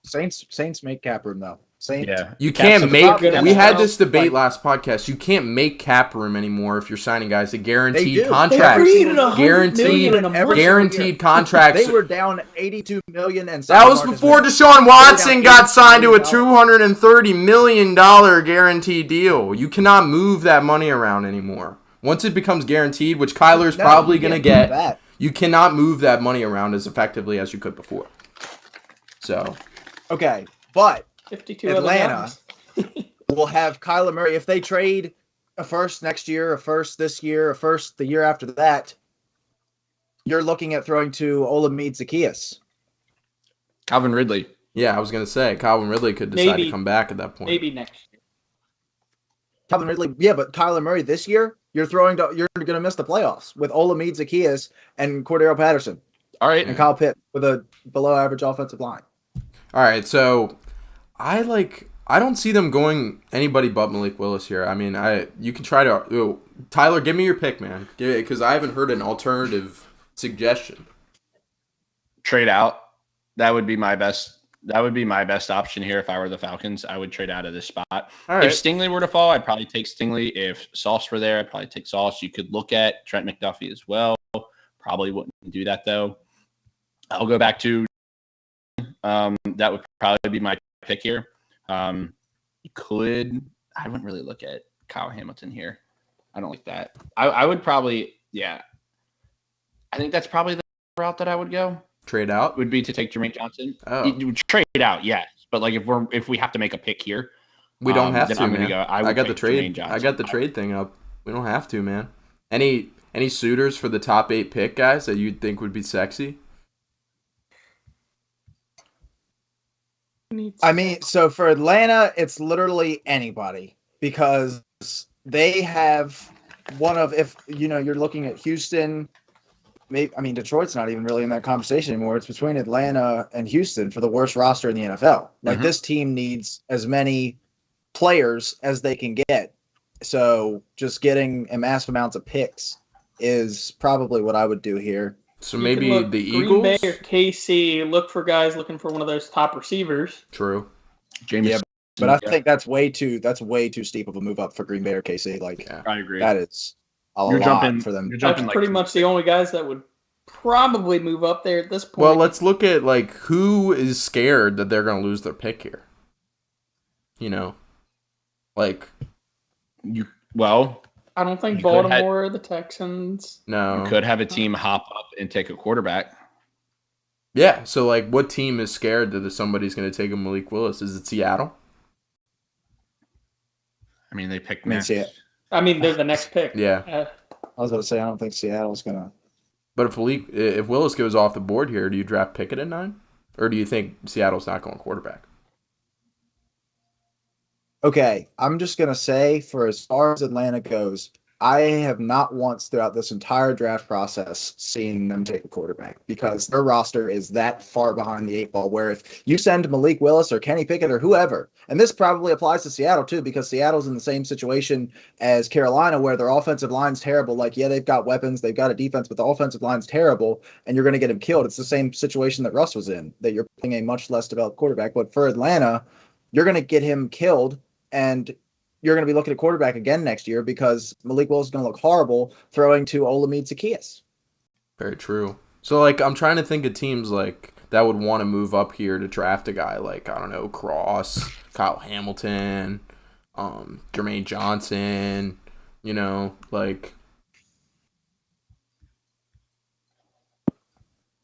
make cap room though. Saints. Yeah. You can't make. We had this debate last podcast. You can't make cap room anymore if you're signing guys to guaranteed contracts. Guaranteed contracts. They were down $82 million, and that was before Deshaun Watson got signed to a $230 million guaranteed deal. You cannot move that money around anymore. Once it becomes guaranteed, which Kyler's probably going to get, you cannot move that money around as effectively as you could before. So, okay, but 52 Atlanta will have Kyler Murray. If they trade a first next year, a first this year, a first the year after that, you're looking at throwing to Olamide Zaccheaus. Calvin Ridley. Yeah, I was going to say, Calvin Ridley could decide to come back at that point. Maybe next year. Calvin Ridley, yeah, but Kyler Murray this year, you're going to miss the playoffs with Olamide Zaccheaus and Cordero Patterson. All right. And Kyle Pitt with a below average offensive line. All right, so I don't see them going anybody but Malik Willis here. I mean, you can try to Tyler, give me your pick, man, because I haven't heard an alternative suggestion. Trade out. That would be my best. That would be my best option here if I were the Falcons. I would trade out of this spot. All right. If Stingley were to fall, I'd probably take Stingley. If Sauce were there, I'd probably take Sauce. You could look at Trent McDuffie as well. Probably wouldn't do that though. I'll go back to that would probably be my pick here. I wouldn't really look at Kyle Hamilton here. I don't like that. I would probably, yeah. I think that's probably the route that I would go. Trade out would be to take Jermaine Johnson. Oh. You would trade out, yes. But like if we have to make a pick here, we don't have to, I'm man. I got the trade. I got the trade thing up. We don't have to, man. Any suitors for the top 8 pick guys that you'd think would be sexy? I mean, so for Atlanta, it's literally anybody because they have if you're looking at Houston, Detroit's not even really in that conversation anymore. It's between Atlanta and Houston for the worst roster in the NFL. Like this team needs as many players as they can get. So just getting a massive amounts of picks is probably what I would do here. So maybe the Eagles? Green Bay or KC, look for guys looking for one of those top receivers. True. Jameis. But I think that's way too steep of a move up for Green Bay or KC. I agree. That is a lot for them. That's pretty much the only guys that would probably move up there at this point. Well, let's look at who is scared that they're going to lose their pick here. I don't think Baltimore or the Texans. No. You could have a team hop up and take a quarterback. Yeah, so what team is scared that somebody's going to take a Malik Willis? Is it Seattle? I mean, they picked next. They're the next pick. Yeah. I was about to say, I don't think Seattle's going to. But if Willis goes off the board here, do you draft Pickett at 9? Or do you think Seattle's not going quarterback? Okay, I'm just going to say, for as far as Atlanta goes, I have not once throughout this entire draft process seen them take a quarterback because their roster is that far behind the 8 ball where if you send Malik Willis or Kenny Pickett or whoever, and this probably applies to Seattle too because Seattle's in the same situation as Carolina where their offensive line's terrible. They've got weapons, they've got a defense, but the offensive line's terrible and you're going to get him killed. It's the same situation that Russ was in, that you're putting a much less developed quarterback. But for Atlanta, you're going to get him killed and you're going to be looking at quarterback again next year because Malik Willis is going to look horrible throwing to Olamide Zaccheaus. Very true. So, I'm trying to think of teams, that would want to move up here to draft a guy Cross, Kyle Hamilton, Jermaine Johnson, If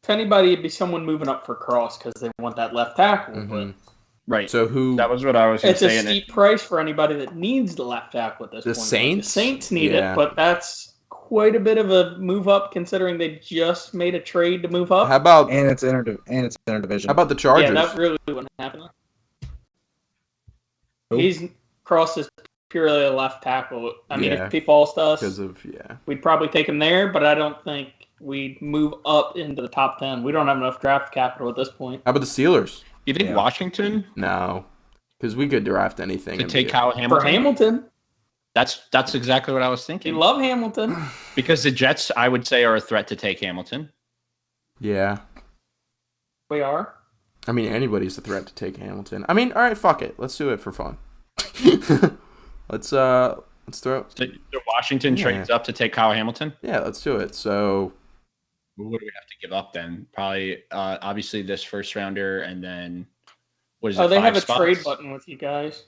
anybody, it'd be someone moving up for Cross because they want that left tackle. Mm-hmm. Right. So that was what I was going to say. It's a steep price for anybody that needs the left tackle at this point. Saints? The Saints need it, but that's quite a bit of a move up considering they just made a trade to move up. How about And it's interdivision. How about the Chargers? Yeah, that really wouldn't happen. Who? He's Cross is purely a left tackle. I mean, Yeah. if he falls to us, Because of we'd probably take him there, but I don't think we'd move up into the top 10. We don't have enough draft capital at this point. How about the Steelers? You think Washington No, because we could draft anything to and take be- Kyle Hamilton? For Hamilton, That's exactly what I was we thinking. love Hamilton. Because the Jets, I would say, are a threat to take Hamilton. Yeah. We are. I mean, anybody's a threat to take Hamilton. I mean, all right, fuck it. Let's do it for fun. Let's throw. So Washington trades up to take Kyle Hamilton. Yeah, let's do it. So What do we have to give up then? Probably, obviously, this first rounder, and then what is it? Oh, they 5 have a spots? trade button with you guys.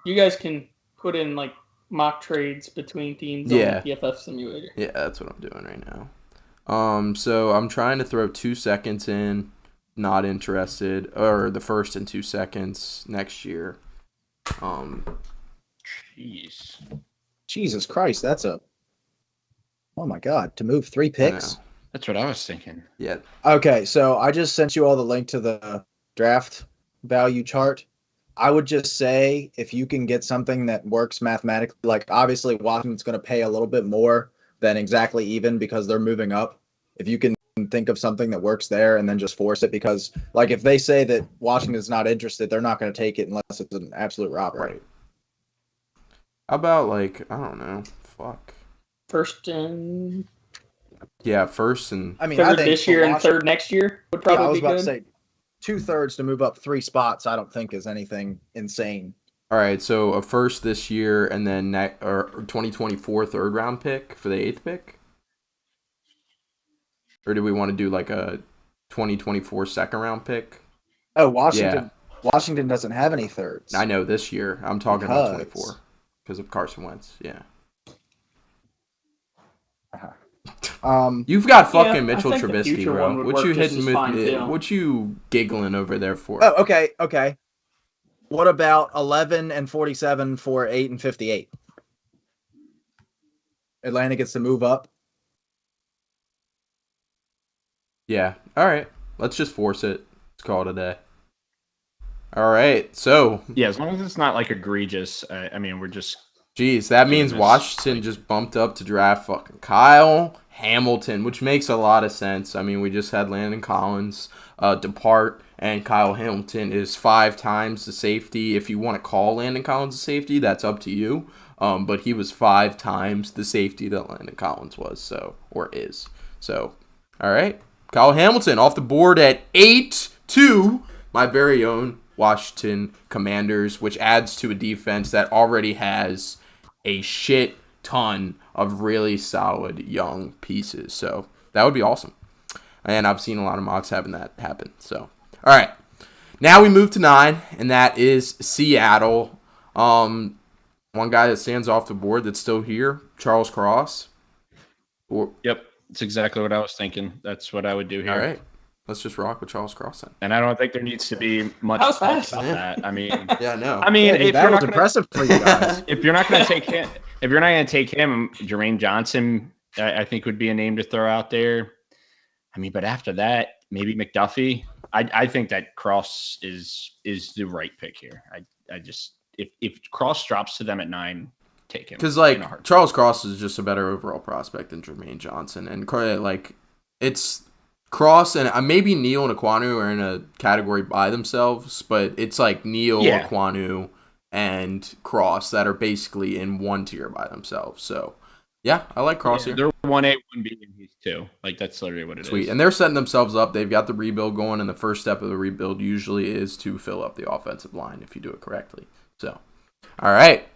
You guys can put in like mock trades between teams on the PFF simulator. yeah, that's what I'm doing right now. So I'm trying to throw 2 seconds in. Not interested, or the first and 2 seconds next year. Jeez. Jesus Christ, that's a. Oh my God, to move 3 picks. That's what I was thinking. Yeah. Okay, so I just sent you all the link to the draft value chart. I would just say if you can get something that works mathematically, like obviously Washington's going to pay a little bit more than exactly even because they're moving up. If you can think of something that works there and then just force it, because like if they say that Washington's not interested, they're not going to take it unless it's an absolute robbery. Right. How about like I don't know, fuck. First and Yeah, first and I mean, third I think this for year and Washington- third next year would Yeah, I probably was be about good. to say 2/3 to move up 3 spots. I don't think is anything insane. all right. So a first this year and then 2024 third round pick for the 8th pick. Or do we want to do like a 2024 second round pick? Oh, Washington. Washington doesn't have any thirds. I know this year. I'm talking about Because- 24 because of Carson Wentz. Yeah. You've got fucking I Mitchell think the Trubisky, future bro. one would What work you just hitting as with? fine, too. What you giggling over there for? Oh, okay. What about 11 and 47 for 8 and 58? Atlanta gets to move up. Yeah. All right. Let's just force it. Let's call it a day. All right. So, Yeah, as long as it's not like egregious. I mean, we're just geez, that means this, Washington just bumped up to draft fucking Kyle Hamilton, which makes a lot of sense. I mean, we just had Landon Collins depart, and Kyle Hamilton is 5 times the safety. If you want to call Landon Collins a safety, that's up to you. But he was 5 times the safety that Landon Collins was, or is. So, all right. Kyle Hamilton off the board at 8 to my very own Washington Commanders, which adds to a defense that already has a shit ton of really solid young pieces. So that would be awesome. And I've seen a lot of mocks having that happen. So, all right. Now we move to 9, and that is Seattle. One guy that stands off the board that's still here, Charles Cross. Yep, that's exactly what I was thinking. That's what I would do here. All right. Let's just rock with Charles Cross then. And I don't think there needs to be much That was talk fast. about that. I mean, Yeah, no. I mean, Yeah, dude, if that you're was not gonna, impressive for you guys. if you're not going to take him, Jermaine Johnson, I think would be a name to throw out there. I mean, but after that, maybe McDuffie. I think that Cross is the right pick here. I just if Cross drops to them at 9, take him. Because, in a heartbeat. Charles Cross is just a better overall prospect than Jermaine Johnson. And, it's Cross and maybe Neal and Aquanu are in a category by themselves, but it's like Neal, Aquanu, and Cross that are basically in one tier by themselves. So, yeah, I like Cross here. They're 1A, 1B, and he's 2. Like, that's literally what it is. Sweet. And they're setting themselves up. They've got the rebuild going, and the first step of the rebuild usually is to fill up the offensive line if you do it correctly. So, all right.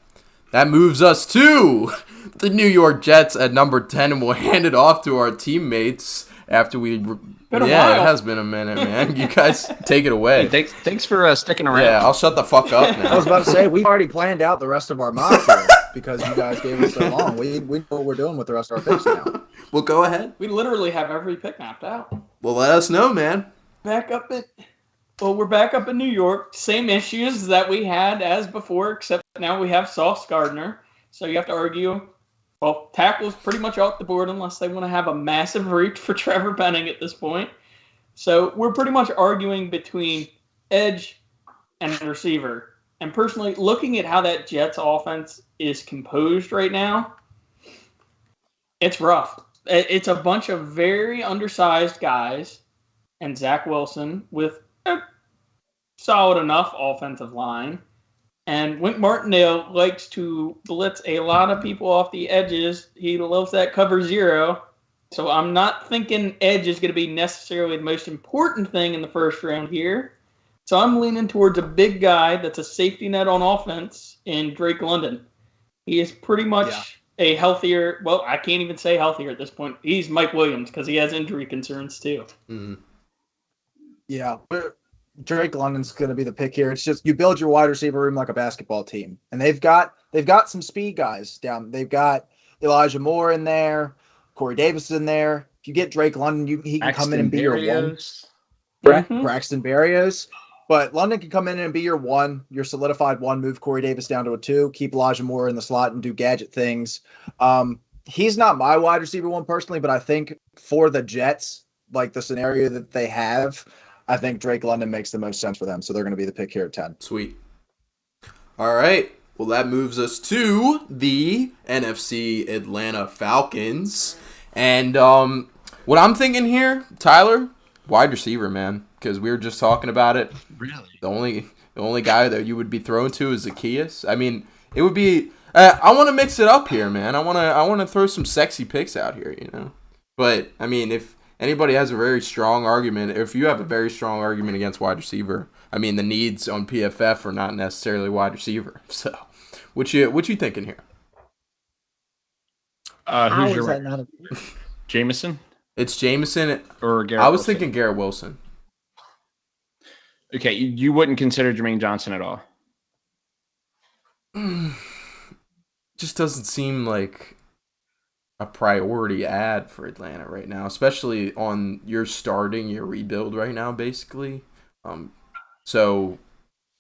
That moves us to the New York Jets at number 10, and we'll hand it off to our teammates after we... Been a yeah, while. it has been a minute, man. You guys take it away. Thanks for sticking around. Yeah, I'll shut the fuck up now. I was about to say we've already planned out the rest of our mock here because you guys gave us so long. We know what we're doing with the rest of our picks now. Well, go ahead. We literally have every pick mapped out. Well, let us know, man. We're back up in New York. Same issues that we had as before, except now we have Sauce Gardner. So you have to argue Well, tackle's pretty much off the board unless they want to have a massive reach for Trevor Penning at this point. So we're pretty much arguing between edge and receiver. And personally, looking at how that Jets offense is composed right now, it's rough. It's a bunch of very undersized guys and Zach Wilson with a solid enough offensive line. And Wink Martindale likes to blitz a lot of people off the edges. He loves that cover zero. So I'm not thinking edge is going to be necessarily the most important thing in the first round here. So I'm leaning towards a big guy that's a safety net on offense in Drake London. He is pretty much a healthier, well, I can't even say healthier at this point. He's Mike Williams because he has injury concerns too. Mm-hmm. Yeah, Drake London's going to be the pick here. It's just you build your wide receiver room like a basketball team, and they've got some speed guys down. They've got Elijah Moore in there, Corey Davis in there. If you get Drake London, he can come in and be your one. Braxton Berrios. But London can come in and be your one, your solidified one, move Corey Davis down to a 2, keep Elijah Moore in the slot and do gadget things. He's not my wide receiver one personally, but I think for the Jets, like the scenario that they have, I think Drake London makes the most sense for them. So they're going to be the pick here at 10. Sweet. All right. Well, that moves us to the NFC Atlanta Falcons. And what I'm thinking here, Tyler, wide receiver, man, because we were just talking about it. Really? The only guy that you would be thrown to is Zacchaeus. I mean, it would be. I want to mix it up here, man. I want to throw some sexy picks out here, you know. But I mean, if anybody has a very strong argument, if you have a very strong argument against wide receiver, I mean, the needs on PFF are not necessarily wide receiver. So, what you thinking here? Who's your Jameson? It's Jameson or Garrett I was Wilson? thinking Garrett Wilson. Okay, you wouldn't consider Jermaine Johnson at all? Just doesn't seem like a priority ad for Atlanta right now, especially on your rebuild right now, basically. So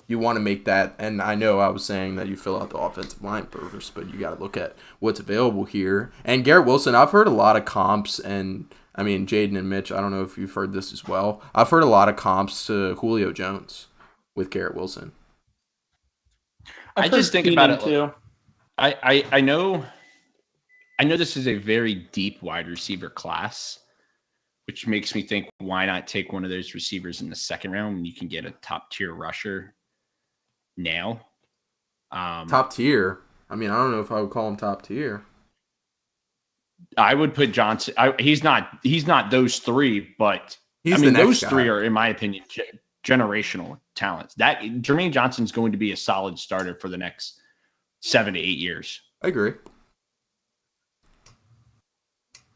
you want to make that, and I know I was saying that you fill out the offensive line first, but you got to look at what's available here. And Garrett Wilson, I've heard a lot of comps, and I mean, Jaden and Mitch, I don't know if you've heard this as well. I've heard a lot of comps to Julio Jones with Garrett Wilson. I just think about it too. I know this is a very deep wide receiver class, which makes me think, why not take one of those receivers in the second round when you can get a top tier rusher now? Top tier? I mean, I don't know if I would call him top tier. I would put Johnson. He's not those three, but those three are, in my opinion, generational talents. That Jermaine Johnson's going to be a solid starter for the next 7 to 8 years. I agree.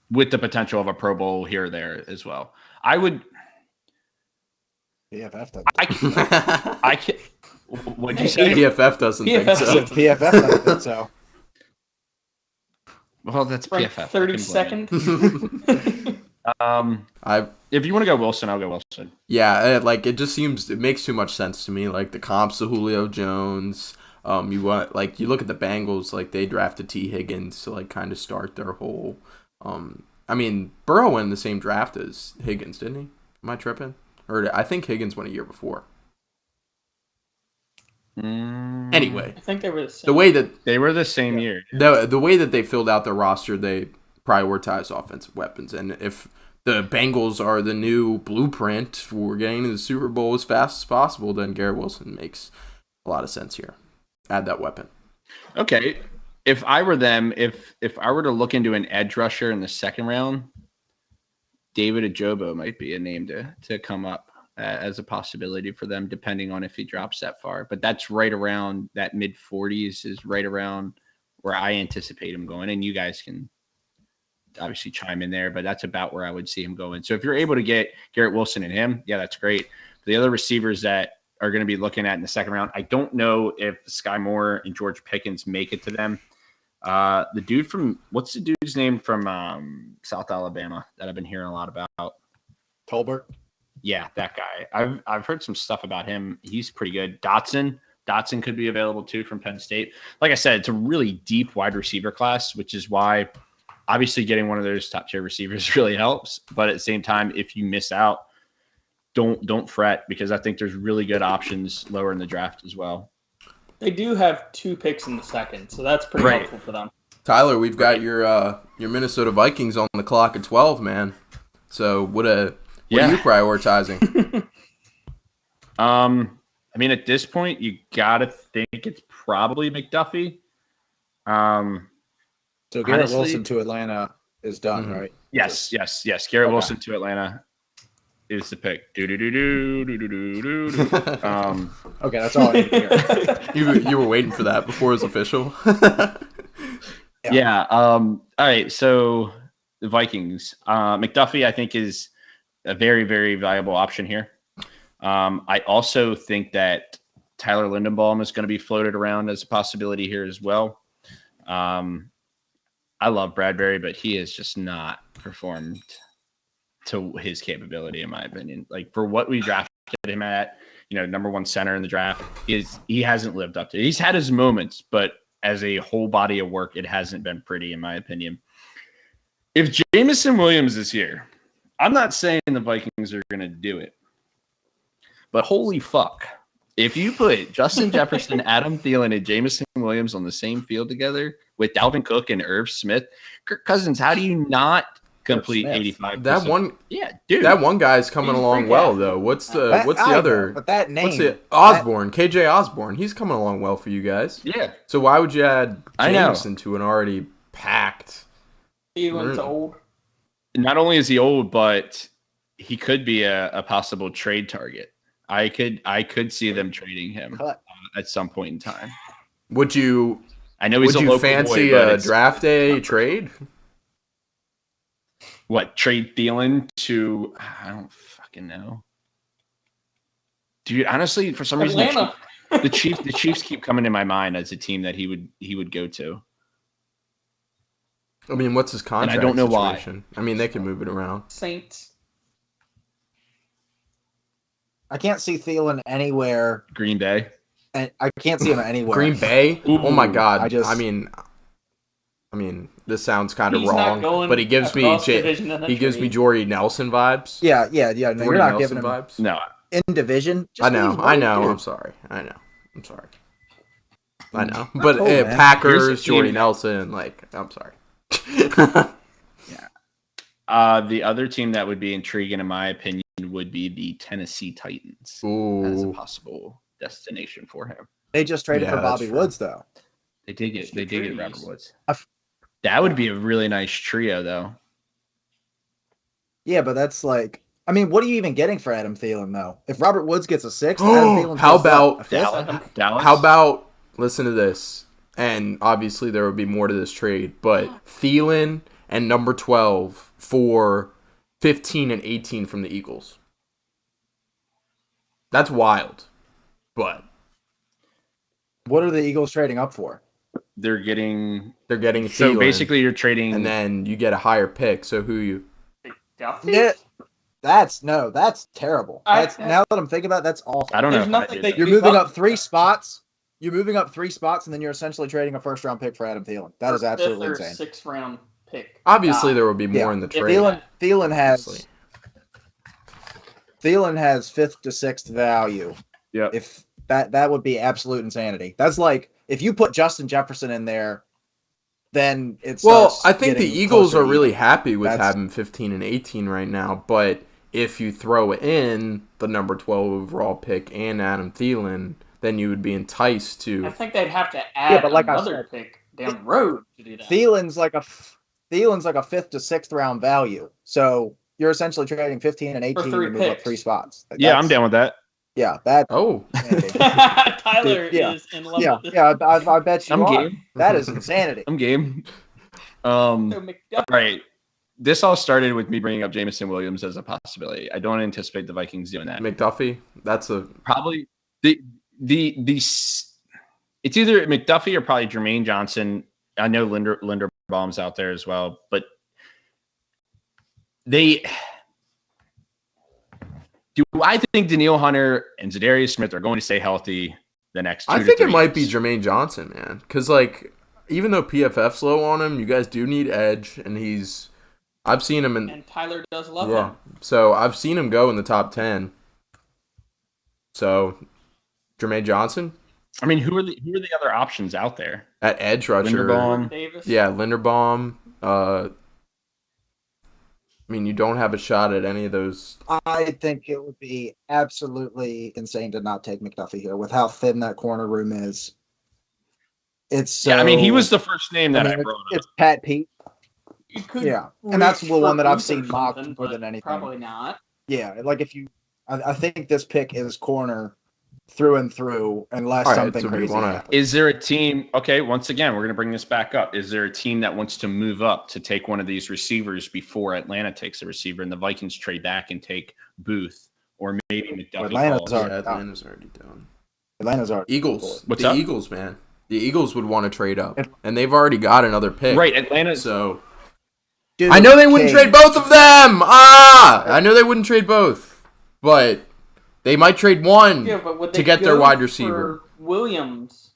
With the potential of a Pro Bowl here or there as well. I would. PFF doesn't. I can. What'd you say? PFF doesn't think so. PFF doesn't think so. Well, that's PFF. 32nd. If you want to go Wilson, I'll go Wilson. Yeah, it makes too much sense to me. Like the comps to Julio Jones. You look at the Bengals, like they drafted T. Higgins to like kind of start their whole. I mean, Burrow went in the same draft as Higgins, didn't he? Am I tripping? Or I think Higgins went a year before. Anyway, I think they were the same. The way that they were the same year. The way that they filled out their roster, they prioritized offensive weapons, and if the Bengals are the new blueprint for getting to the Super Bowl as fast as possible, then Garrett Wilson makes a lot of sense here. Add that weapon. Okay. If I were them, if I were to look into an edge rusher in the second round, David Ajobo might be a name to come up as a possibility for them, depending on if he drops that far. But that's right around that mid-40s is right around where I anticipate him going. And you guys can obviously chime in there, but that's about where I would see him going. So if you're able to get Garrett Wilson and him, yeah, that's great. The other receivers that are going to be looking at in the second round, I don't know if Sky Moore and George Pickens make it to them. The dude from, what's the dude's name from South Alabama that I've been hearing a lot about? Tolbert. Yeah, that guy. I've heard some stuff about him. He's pretty good. Dotson, Dotson could be available too from Penn State. Like I said, it's a really deep wide receiver class, which is why obviously getting one of those top tier receivers really helps. But at the same time, if you miss out, don't fret, because I think there's really good options lower in the draft as well. They do have 2 picks in the second, so that's pretty helpful for them. Tyler, we've got your Minnesota Vikings on the clock at 12, man. So what are you prioritizing? I mean, at this point, you gotta think it's probably McDuffie. So Garrett Wilson to Atlanta is done, right? Yes. Garrett Wilson to Atlanta is the pick. Okay, that's all I need to hear. You were waiting for that before it was official. Yeah. All right. So the Vikings, McDuffie, I think, is a very, very valuable option here. I also think that Tyler Lindenbaum is going to be floated around as a possibility here as well. I love Bradbury, but he has just not performed to his capability, in my opinion. Like, for what we drafted him at, number 1 center in the draft, he hasn't lived up to it. He's had his moments, but as a whole body of work, it hasn't been pretty, in my opinion. If Jameson Williams is here, I'm not saying the Vikings are going to do it, but holy fuck. If you put Justin Jefferson, Adam Thielen, and Jameson Williams on the same field together with Dalvin Cook and Irv Smith, Kirk Cousins, how do you not complete 85%? That one, dude. That one guy's coming along well, though. What's the other? But that name, what's the Osborne? KJ Osborne. He's coming along well for you guys. Yeah. So why would you add Jameson to an already packed? Thielen's old. Not only is he old, but he could be a possible trade target. I could see them trading him at some point in time. Would you? I know he's a local fancy boy, a draft day trade? What, trade Thielen to? I don't fucking know, dude. Honestly, for some reason, the Chiefs keep coming to my mind as a team that he would go to. I mean, what's his contract? And I don't know situation? why. I mean, they can move it around. Saints. I can't see Thielen anywhere. Green Bay. And I can't see him anywhere. Green Bay? Ooh. Oh my God! I mean, this sounds kind of wrong, but he gives me Jordy Nelson vibes. Yeah. No, you're not giving him vibes. No, in division. I know. I'm sorry. I know. But Packers, Jordy Nelson, I'm sorry. Yeah. The other team that would be intriguing, in my opinion, would be the Tennessee Titans as a possible destination for him. They just traded for Bobby Woods, though. They did get Robert Woods. That would be a really nice trio, though. Yeah, but that's what are you even getting for Adam Thielen, though? If Robert Woods gets a 6th, Adam Thielen how about Dallas? How about, listen to this, and obviously there would be more to this trade, but Thielen and number 12 for 15 and 18 from the Eagles. That's wild. But what are the Eagles trading up for? They're getting Thielen, so basically you're trading, and then you get a higher pick. So who you? Yeah, that's terrible. Now that I'm thinking about it, that's awful. I don't know. You're moving up 3 spots. You're moving up 3 spots, and then you're essentially trading a 1st-round pick for Adam Thielen. That is absolutely insane. 6th-round pick. Obviously, there will be more in the trade. Thielen has 5th to 6th value. Yeah. If that would be absolute insanity. That's like if you put Justin Jefferson in there, then it's I think the Eagles are really happy with having 15 and 18 right now, but if you throw in the number 12 overall pick and Adam Thielen, then you would be enticed to. I think they'd have to add another pick down the road to do that. Thielen's like a 5th to 6th round value. So you're essentially trading 15 and 18 to move up 3 spots. Yeah, I'm down with that. Yeah, that. Oh, Tyler is in love with this. Yeah, I bet you I'm are. game. That is insanity. I'm game. Right. This all started with me bringing up Jameson Williams as a possibility. I don't anticipate the Vikings doing that. McDuffie. That's probably the it's either McDuffie or probably Jermaine Johnson. I know Linderbaum's out there as well, but do I think Danielle Hunter and Zadarius Smith are going to stay healthy the next 2 I to think 3 it might be years. Jermaine Johnson, man. Because, like, even though PFF's low on him, you guys do need edge, and I've seen him in... And Tyler does love him. So, I've seen him go in the top 10. So, Jermaine Johnson? I mean, who are the other options out there? At edge rusher. Linderbaum. Davis. Yeah, Linderbaum. I mean, you don't have a shot at any of those. I think it would be absolutely insane to not take McDuffie here with how thin that corner room is. It's so, Yeah, I mean, he was the first name that I brought up. It's Pat Pete. You could Yeah, and that's the one that I've seen mocked something, more but than anything. Probably not. Yeah, like if you, I think this pick is corner through and through, unless All right, something so we crazy wanna- happens. Is there a team? Okay, once again, we're going to bring this back up. Is there a team that wants to move up to take one of these receivers before Atlanta takes a receiver and the Vikings trade back and take Booth or maybe McDuffie? Atlanta's falls? already Yeah, done. Atlanta's already done. Atlanta's already Eagles. What's the up? Eagles, man. The Eagles would want to trade up, and they've already got another pick. Right, Atlanta. So Dude, I know they wouldn't Kane. trade both of them. I know they wouldn't trade both, but they might trade one Yeah, but would to they get their go wide receiver. for Williams?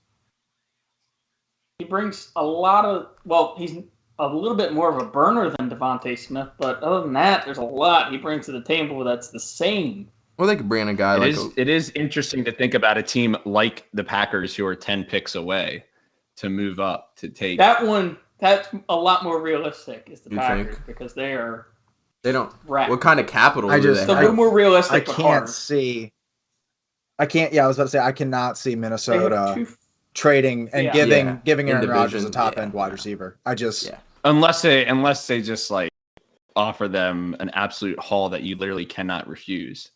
He brings a lot of. Well, he's a little bit more of a burner than Devontae Smith, but other than that, there's a lot he brings to the table that's the same. Well, they could bring in a guy It is interesting to think about a team like the Packers who are 10 picks away to move up to take. That one, that's a lot more realistic, is the You Packers, think? because they are They don't. wrapped. What kind of capital I do just- they It's a have? little more realistic, I but can't hard. see. I can't. Yeah, I was about to say I cannot see They have Minnesota two. trading and Yeah. giving In Aaron Rodgers a division, top end yeah. wide receiver. I just Yeah. Unless they just like offer them an absolute haul that you literally cannot refuse.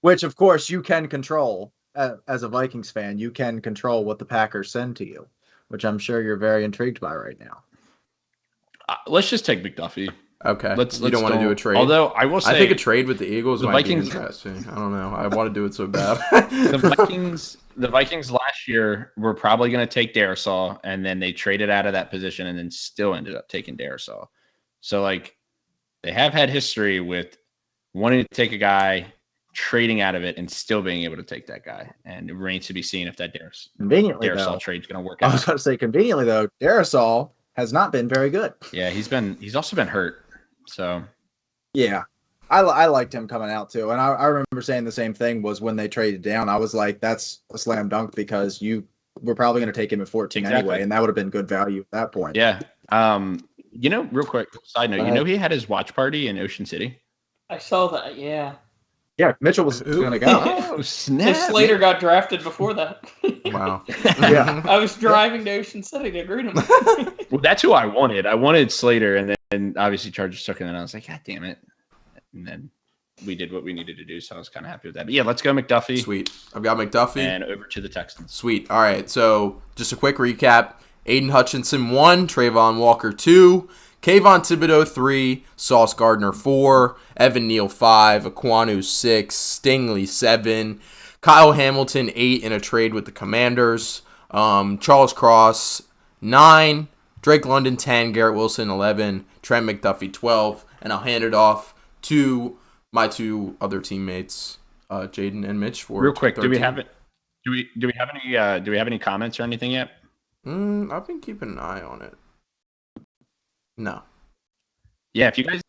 which of course you can control as a Vikings fan. You can control what the Packers send to you, which I'm sure you're very intrigued by right now. Let's just take McDuffie. Okay. Let's You don't want to do a trade? Although I will say, I think a trade with the Eagles the might Vikings- be interesting. I don't know. I want to do it so bad. the Vikings last year were probably going to take Darisaw, and then they traded out of that position, and then still ended up taking Darisaw. So like, they have had history with wanting to take a guy, trading out of it, and still being able to take that guy. And it remains to be seen if that Conveniently, Darisaw though, trade's going to work I was out. about to say conveniently though, Darisaw has not been very good. Yeah, he's also been hurt. So Yeah, I liked him coming out too, and I remember saying the same thing was when they traded down. I was like, that's a slam dunk because you were probably going to take him at 14 Exactly. anyway, and that would have been good value at that point. yeah, real quick side note, he had his watch party in Ocean City. I saw that, yeah. Yeah, Mitchell was Who? going to go. Oh If snap! Slater got drafted before that. Wow. Yeah. I was driving to Ocean City to greet him. Well, that's who I wanted. I wanted Slater, and then obviously Chargers took him, and I was like, God damn it! And then we did what we needed to do, so I was kind of happy with that. But yeah, let's go McDuffie Sweet. I've got McDuffie. and over to the Texans. Sweet. All right. So just a quick recap. Aiden Hutchinson 1, Trayvon Walker 2, Kayvon Thibodeau 3, Sauce Gardner 4, Evan Neal 5, Aquanu 6, Stingley 7, Kyle Hamilton 8 in a trade with the Commanders, Charles Cross 9, Drake London 10, Garrett Wilson 11, Trent McDuffie 12, and I'll hand it off to my two other teammates, Jaden and Mitch for Real quick, 13. do we have it? Do we have any comments or anything yet? I've been keeping an eye on it. No. Yeah, if you guys,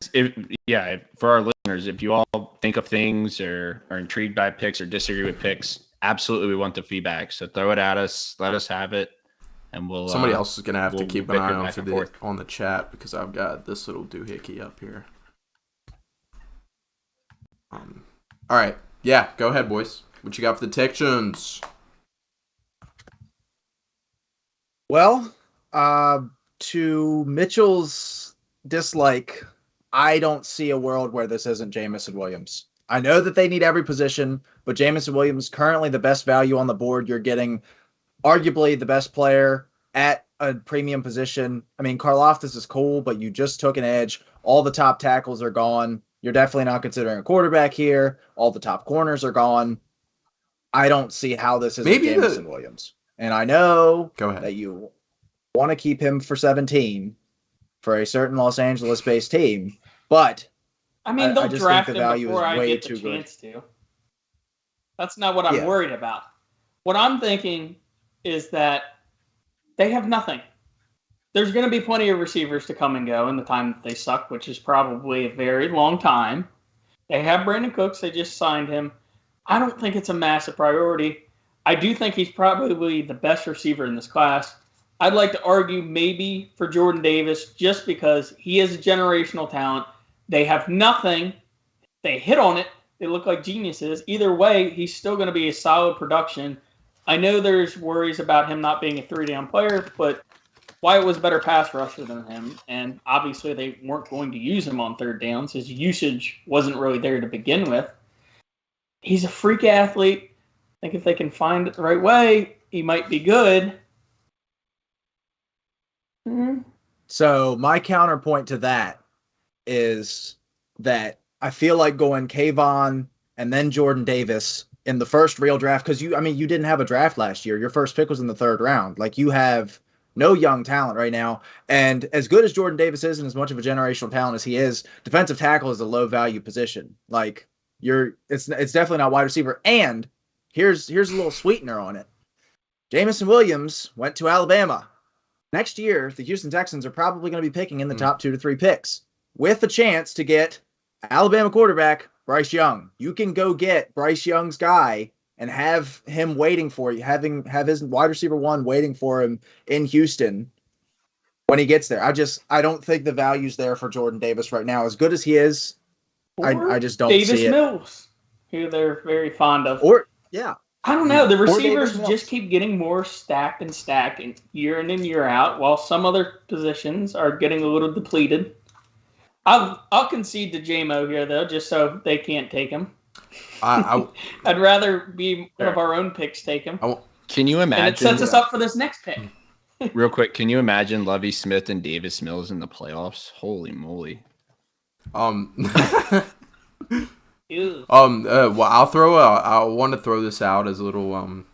for our listeners, if you all think of things or are intrigued by picks or disagree with picks, absolutely we want the feedback. So throw it at us, let us have it, and we'll. Somebody else is gonna have to we'll keep an eye bicker on back for and forth. on the chat because I've got this little doohickey up here. All right, yeah, go ahead, boys. What you got for the Texans? Well, to Mitchell's dislike, I don't see a world where this isn't Jamison Williams. I know that they need every position, but Jamison Williams currently the best value on the board. You're getting arguably the best player at a premium position. I mean, Karlaftis is cool, but you just took an edge. All the top tackles are gone. You're definitely not considering a quarterback here. All the top corners are gone. I don't see how this is Jamison Williams. And I know that you want to keep him for 17 for a certain Los Angeles-based team, but I mean, they'll I just draft think the him value before is I way get too the good. chance to. That's not what I'm worried about. what I'm thinking is that they have nothing. There's going to be plenty of receivers to come and go in the time that they suck, which is probably a very long time. They have Brandon Cooks. They just signed him. I don't think it's a massive priority. I do think he's probably the best receiver in this class. I'd like to argue maybe for Jordan Davis just because he is a generational talent. They have nothing. They hit on it. They look like geniuses. Either way, he's still going to be a solid production. I know there's worries about him not being a three-down player, but Wyatt was a better pass rusher than him, and obviously they weren't going to use him on third downs. His usage wasn't really there to begin with. He's a freak athlete. I think if they can find it the right way, he might be good. Mm-hmm. So my counterpoint to that is that I feel like going Kayvon and then Jordan Davis in the first real draft, because you didn't have a draft last year. Your first pick was in the third round. Like, you have no young talent right now. And as good as Jordan Davis is and as much of a generational talent as he is, defensive tackle is a low value position. Like, it's definitely not wide receiver. And here's a little sweetener on it. Jamison Williams went to Alabama. Next year, the Houston Texans are probably going to be picking in the top 2 to 3 picks with a chance to get Alabama quarterback Bryce Young. You can go get Bryce Young's guy and have him waiting for you, have his wide receiver 1 waiting for him in Houston when he gets there. I don't think the value's there for Jordan Davis right now. As good as he is, I just don't see it. Davis Mills, who they're very fond of. I don't know. The receivers just keep getting more stacked and year in and year out, while some other positions are getting a little depleted. I'll concede to JMO here, though, just so they can't take him. I'd rather be one of our own picks take him. Can you imagine? And it sets us up for this next pick. Real quick, can you imagine Lovie Smith and Davis Mills in the playoffs? Holy moly! Well, I want to throw this out as a little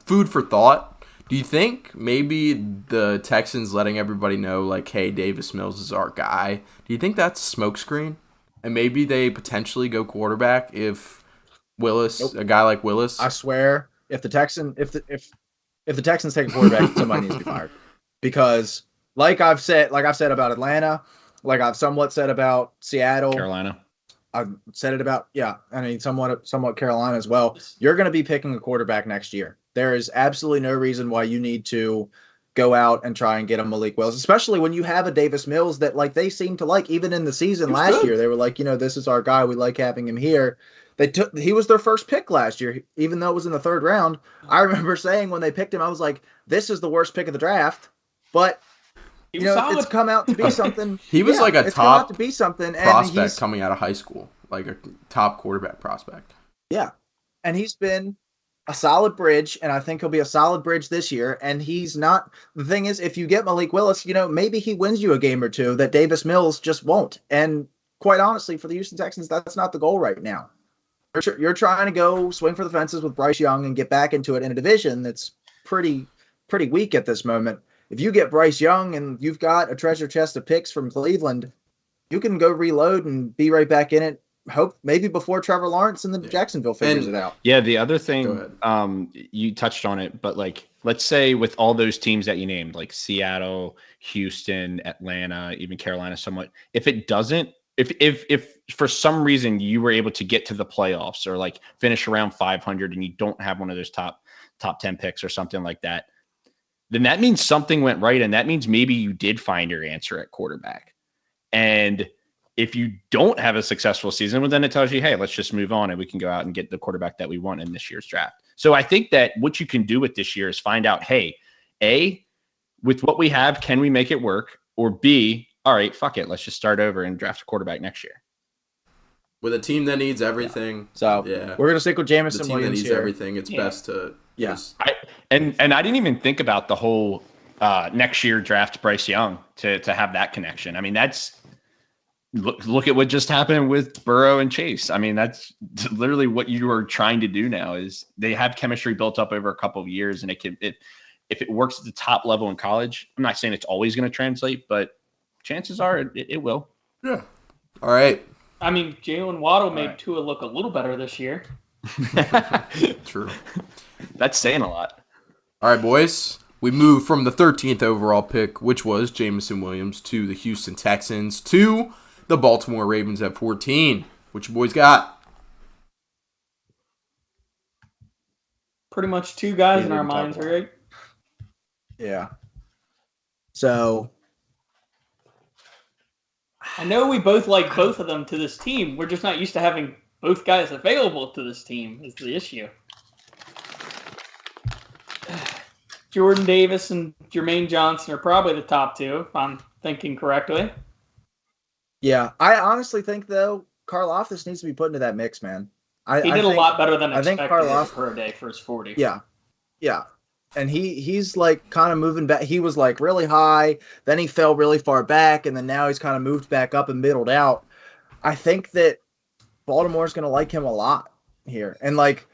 food for thought. Do you think maybe the Texans letting everybody know, like, hey, Davis Mills is our guy? Do you think that's smokescreen? And maybe they potentially go quarterback if a guy like Willis. I swear, if the Texans take a quarterback, somebody needs to be fired. Because like I've said about Atlanta, like I've somewhat said about Seattle, Carolina. I've said it about somewhat Carolina as well. You're going to be picking a quarterback next year. There is absolutely no reason why you need to go out and try and get a Malik Willis, especially when you have a Davis Mills that, like, they seem to like. Even in the season last year, they were like, this is our guy. We like having him here. He was their first pick last year, even though it was in the third round. I remember saying when they picked him, I was like, this is the worst pick of the draft. But it's come out to be something. He was like a top to be something, prospect coming out of high school, like a top quarterback prospect. Yeah, and he's been a solid bridge, and I think he'll be a solid bridge this year. And he's not. The thing is, if you get Malik Willis, maybe he wins you a game or two that Davis Mills just won't. And quite honestly, for the Houston Texans, that's not the goal right now. You're trying to go swing for the fences with Bryce Young and get back into it in a division that's pretty weak at this moment. If you get Bryce Young and you've got a treasure chest of picks from Cleveland, you can go reload and be right back in it. Hope maybe before Trevor Lawrence and Jacksonville figures it out. Yeah, the other thing, you touched on it, but like, let's say with all those teams that you named, like Seattle, Houston, Atlanta, even Carolina, somewhat, if for some reason you were able to get to the playoffs or like finish around 500 and you don't have one of those top 10 picks or something like that, then that means something went right. And that means maybe you did find your answer at quarterback. And if you don't have a successful season, well, then it tells you, hey, let's just move on and we can go out and get the quarterback that we want in this year's draft. So I think that what you can do with this year is find out, hey, A, with what we have, can we make it work? Or B, all right, fuck it. Let's just start over and draft a quarterback next year. With a team that needs everything. Yeah. So we're going to stick with Jamison Williams. The team that needs everything, it's best to. Yes. And I didn't even think about the whole next year draft Bryce Young to have that connection. I mean, that's look at what just happened with Burrow and Chase. I mean, that's literally what you are trying to do now is they have chemistry built up over a couple of years, and if it works at the top level in college, I'm not saying it's always going to translate, but chances are it will. Yeah. All right. I mean, Jalen Waddle made Tua look a little better this year. True. That's saying a lot. All right, boys. We move from the 13th overall pick, which was Jameson Williams, to the Houston Texans, to the Baltimore Ravens at 14. What you boys got? Pretty much two guys Yeah, in our we can talk minds, about right? Yeah. So I know we both like both of them to this team. We're just not used to having both guys available to this team is the issue. Jordan Davis and Jermaine Johnson are probably the top two, if I'm thinking correctly. yeah, I honestly think though Karlaftis needs to be put into that mix, man. He did a lot better than I think expected per day for his 40. Yeah, yeah, and he's like kind of moving back. He was like really high, then he fell really far back, and then now he's kind of moved back up and middled out. I think that Baltimore's going to like him a lot here, and like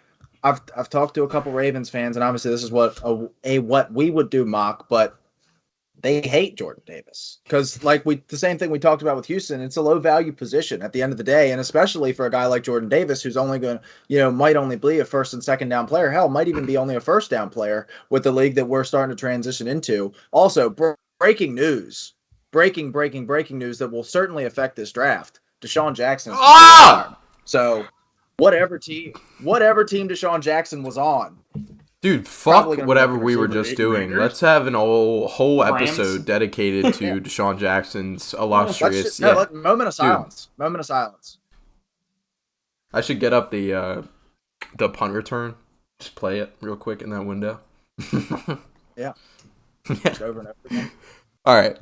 I've talked to a couple Ravens fans, and obviously this is what what we would do mock, but they hate Jordan Davis because like the same thing we talked about with Houston. It's a low value position at the end of the day, and especially for a guy like Jordan Davis who's only going to might only be a first and second down player. Hell, might even be only a first down player with the league that we're starting to transition into. Also, breaking news that will certainly affect this draft. Deshaun Jackson. So whatever team Deshaun Jackson was on. Dude, fuck whatever we were just doing. Raiders. Let's have an whole Rams. episode dedicated to Deshaun Jackson's illustrious. Moment of silence. Dude. Moment of silence. I should get up the punt return. Just play it real quick in that window. Yeah. Just over and over again. All right.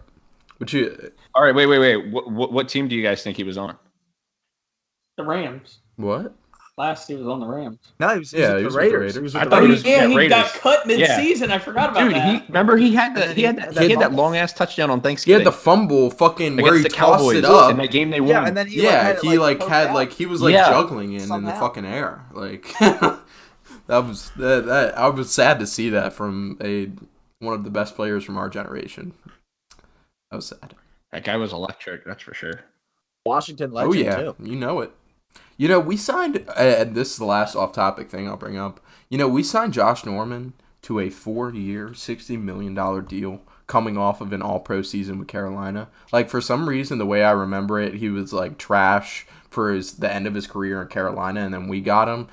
All right, wait. What team do you guys think he was on? The Rams. What? Last he was on the Rams. No, he was with the Raiders. He was I with the thought he Raiders. was- He got Raiders. cut mid-season. I forgot about Dude, that. he had that long ass touchdown on He Thanksgiving. had the fumble fucking where against he the tossed Cowboys it up. in that game they won. Yeah, and then he He was like Yeah. juggling in the Somehow. fucking air. Like that I was sad to see that from one of the best players from our generation. That was sad. That guy was electric, that's for sure. Washington legend too. You know it. We signed, and this is the last off-topic thing I'll bring up. We signed Josh Norman to a 4-year, $60 million deal coming off of an all-pro season with Carolina. Like, for some reason, the way I remember it, he was, like, trash for the end of his career in Carolina, and then we got him.